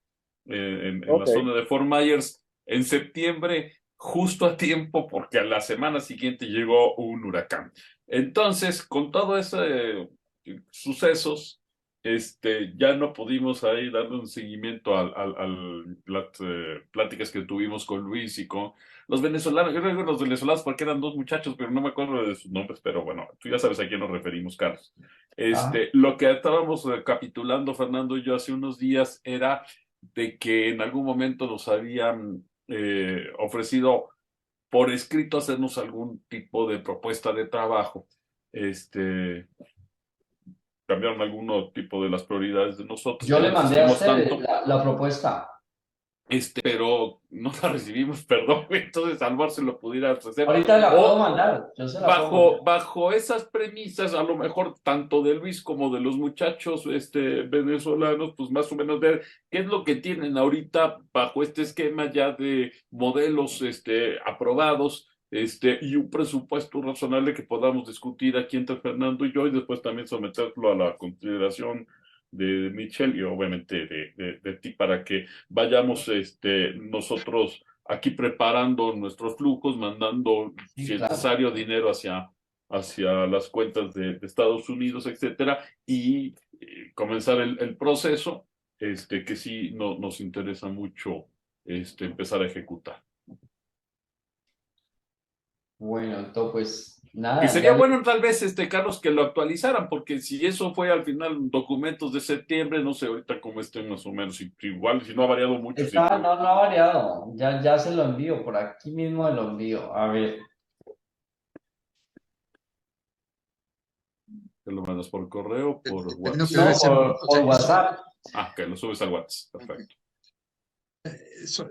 en la Ok. zona de Fort Myers, en septiembre, justo a tiempo, porque a la semana siguiente llegó un huracán. Entonces, con todo ese sucesos, ya no pudimos ahí darle un seguimiento las pláticas que tuvimos con Luis y con los venezolanos. Yo digo los venezolanos porque eran dos muchachos, pero no me acuerdo de sus nombres, pero bueno, tú ya sabes a quién nos referimos, Carlos. Ah, Lo que estábamos recapitulando, Fernando y yo, hace unos días era de que en algún momento nos habían ofrecido por escrito hacernos algún tipo de propuesta de trabajo. Este, cambiaron alguno tipo de las prioridades de nosotros, yo ya no le mandé a insistimos usted tanto, la propuesta. pero no la recibimos, perdón, entonces Álvaro se lo pudiera ofrecer, Ahorita la puedo o mandar, yo se la puedo mandar. bajo esas premisas, a lo mejor tanto de Luis como de los muchachos venezolanos, pues más o menos ver qué es lo que tienen ahorita bajo este esquema ya de modelos aprobados, y un presupuesto razonable que podamos discutir aquí entre Fernando y yo, y después también someterlo a la consideración de Michelle y obviamente de ti, para que vayamos nosotros aquí preparando nuestros flujos, mandando, si Sí, es claro. necesario, dinero hacia las cuentas de Estados Unidos, etcétera, y comenzar el proceso, que sí nos interesa mucho empezar a ejecutar. Bueno, entonces, pues Y nada, sería bueno tal vez, Carlos, que lo actualizaran, porque si eso fue al final documentos de septiembre, no sé ahorita cómo estén más o menos, igual si no ha variado mucho, sí, está, no, no ha variado. Ya se lo envío, por aquí mismo se lo envío. A ver, te lo mandas por correo, por Teniendo que WhatsApp. debe no, ser, por, o por sea, WhatsApp. Que lo subes al WhatsApp, perfecto.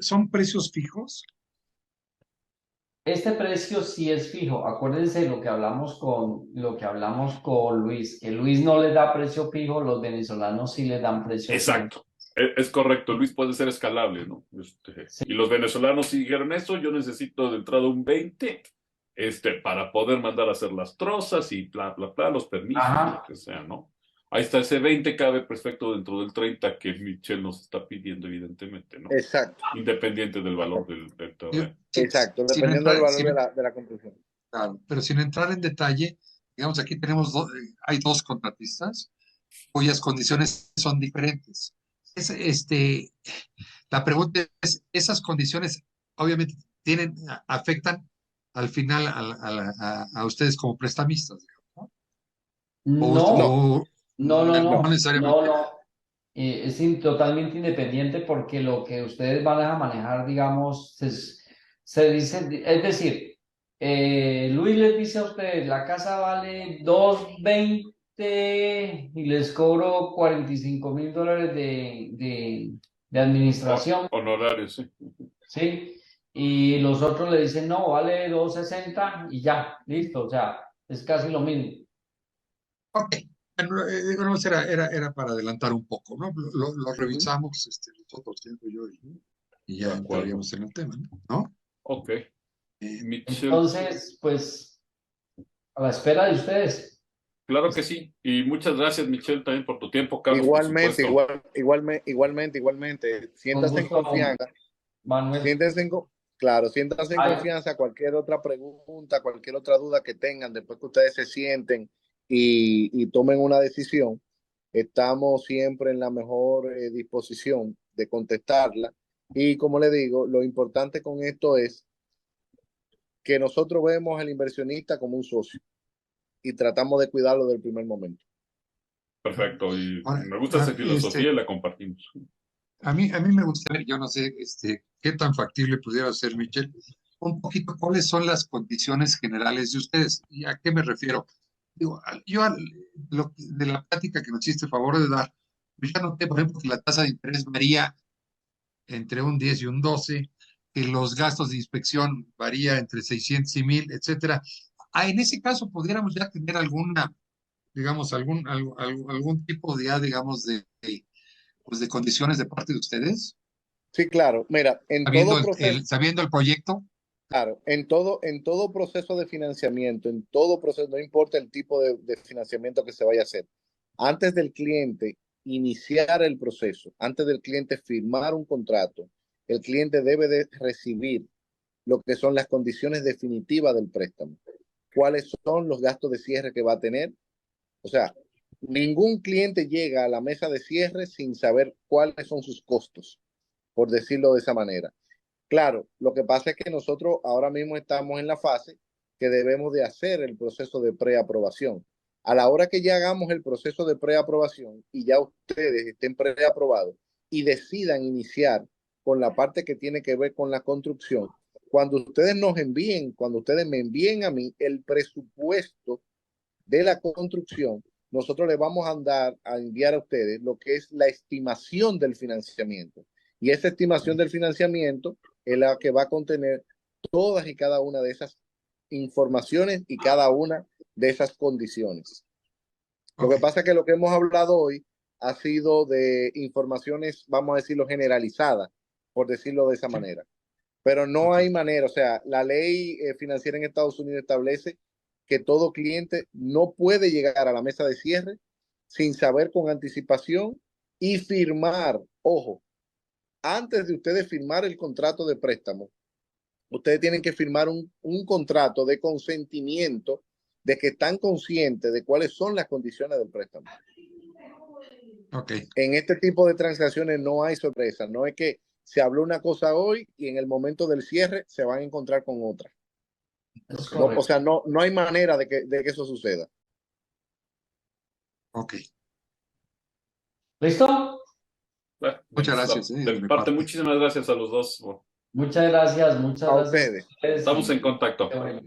son precios fijos. Este precio sí es fijo. Acuérdense lo que hablamos con Luis, que Luis no les da precio fijo, los venezolanos sí les dan precio fijo. Exacto, es correcto, Luis puede ser escalable, ¿no? Sí. Y los venezolanos sí dijeron eso, yo necesito de entrada un 20, para poder mandar a hacer las trozas y bla, bla, bla, los permisos, Ajá. lo que sea, ¿no? Ahí está, ese 20 cabe perfecto dentro del 30 que Michelle nos está pidiendo, evidentemente, ¿no? Exacto, Independiente del valor del terreno. exacto, Sin dependiendo del entrar, valor de la construcción. claro, pero sin entrar en detalle, digamos, aquí tenemos hay dos contratistas cuyas condiciones son diferentes. La pregunta es, ¿esas condiciones obviamente afectan al final a ustedes como prestamistas, digamos, ¿no? No, No, O no no. no, necesariamente. no. Totalmente independiente porque lo que ustedes van a manejar, digamos, se dice, es decir, Luis les dice a ustedes, la casa vale 220 y les cobro $45,000 de administración, Honorarios, sí. ¿sí? Y los otros le dicen, no, vale 260 y ya, listo, o sea, es casi lo mismo. Ok. Bueno, digamos, era para adelantar un poco, ¿no? Lo revisamos, nosotros, siento yo, y De ya acuerdo. entraríamos en el tema, ¿no? Ok. Eh, Michelle, Entonces, pues, a la espera de ustedes. claro que sí. Y muchas gracias, Michelle, también por tu tiempo, Carlos, por Igualmente, supuesto. igualmente. Con Siéntase en gusto, confianza. Manuel. Siéntense claro, siéntanse en Ay, confianza. Cualquier otra pregunta, cualquier otra duda que tengan, después que ustedes se sienten y tomen una decisión, estamos siempre en la mejor disposición de contestarla. Y como le digo, lo importante con esto es que nosotros vemos al inversionista como un socio y tratamos de cuidarlo del primer momento. Perfecto. Y ahora, me gusta esa filosofía y la compartimos. a mí me gustaría, yo no sé, qué tan factible pudiera ser, Michelle, un poquito cuáles son las condiciones generales de ustedes. ¿Y a qué me refiero? Digo, de la plática que nos hiciste favor de dar, pues ya noté, por ejemplo, que la tasa de interés varía entre un 10 y un 12, que los gastos de inspección varía entre 600 y 1000, etcétera. En ese caso, pudiéramos ya tener alguna, digamos, algún tipo de, digamos, pues de condiciones de parte de ustedes, Sí, claro. Mira, sabiendo el proyecto. claro, en todo proceso de financiamiento, en todo proceso, no importa el tipo de financiamiento que se vaya a hacer, antes del cliente iniciar el proceso, antes del cliente firmar un contrato, el cliente debe de recibir lo que son las condiciones definitivas del préstamo. ¿Cuáles son los gastos de cierre que va a tener? O sea, ningún cliente llega a la mesa de cierre sin saber cuáles son sus costos, por decirlo de esa manera. Claro, lo que pasa es que nosotros ahora mismo estamos en la fase que debemos de hacer el proceso de preaprobación. A la hora que ya hagamos el proceso de preaprobación y ya ustedes estén preaprobados y decidan iniciar con la parte que tiene que ver con la construcción, cuando ustedes me envíen a mí el presupuesto de la construcción, nosotros le vamos a enviar a ustedes lo que es la estimación del financiamiento. Y esa estimación del financiamiento es la que va a contener todas y cada una de esas informaciones y cada una de esas condiciones. Lo Ok, que pasa es que lo que hemos hablado hoy ha sido de informaciones, vamos a decirlo, generalizadas, por decirlo de esa sí, manera. Pero no ok, hay manera, o sea, la ley financiera en Estados Unidos establece que todo cliente no puede llegar a la mesa de cierre sin saber con anticipación y firmar, ojo, antes de ustedes firmar el contrato de préstamo, ustedes tienen que firmar un contrato de consentimiento de que están conscientes de cuáles son las condiciones del préstamo. ok. En este tipo de transacciones no hay sorpresa, no es que se habló una cosa hoy y en el momento del cierre se van a encontrar con otra. Es No, o correcto. sea, no hay manera de que eso suceda. Ok. ¿Listo? Bueno, Muchas listo. gracias, De de mi mi parte, parte. muchísimas gracias a los dos. Muchas gracias a A ustedes ustedes. y Estamos en contacto. qué bueno.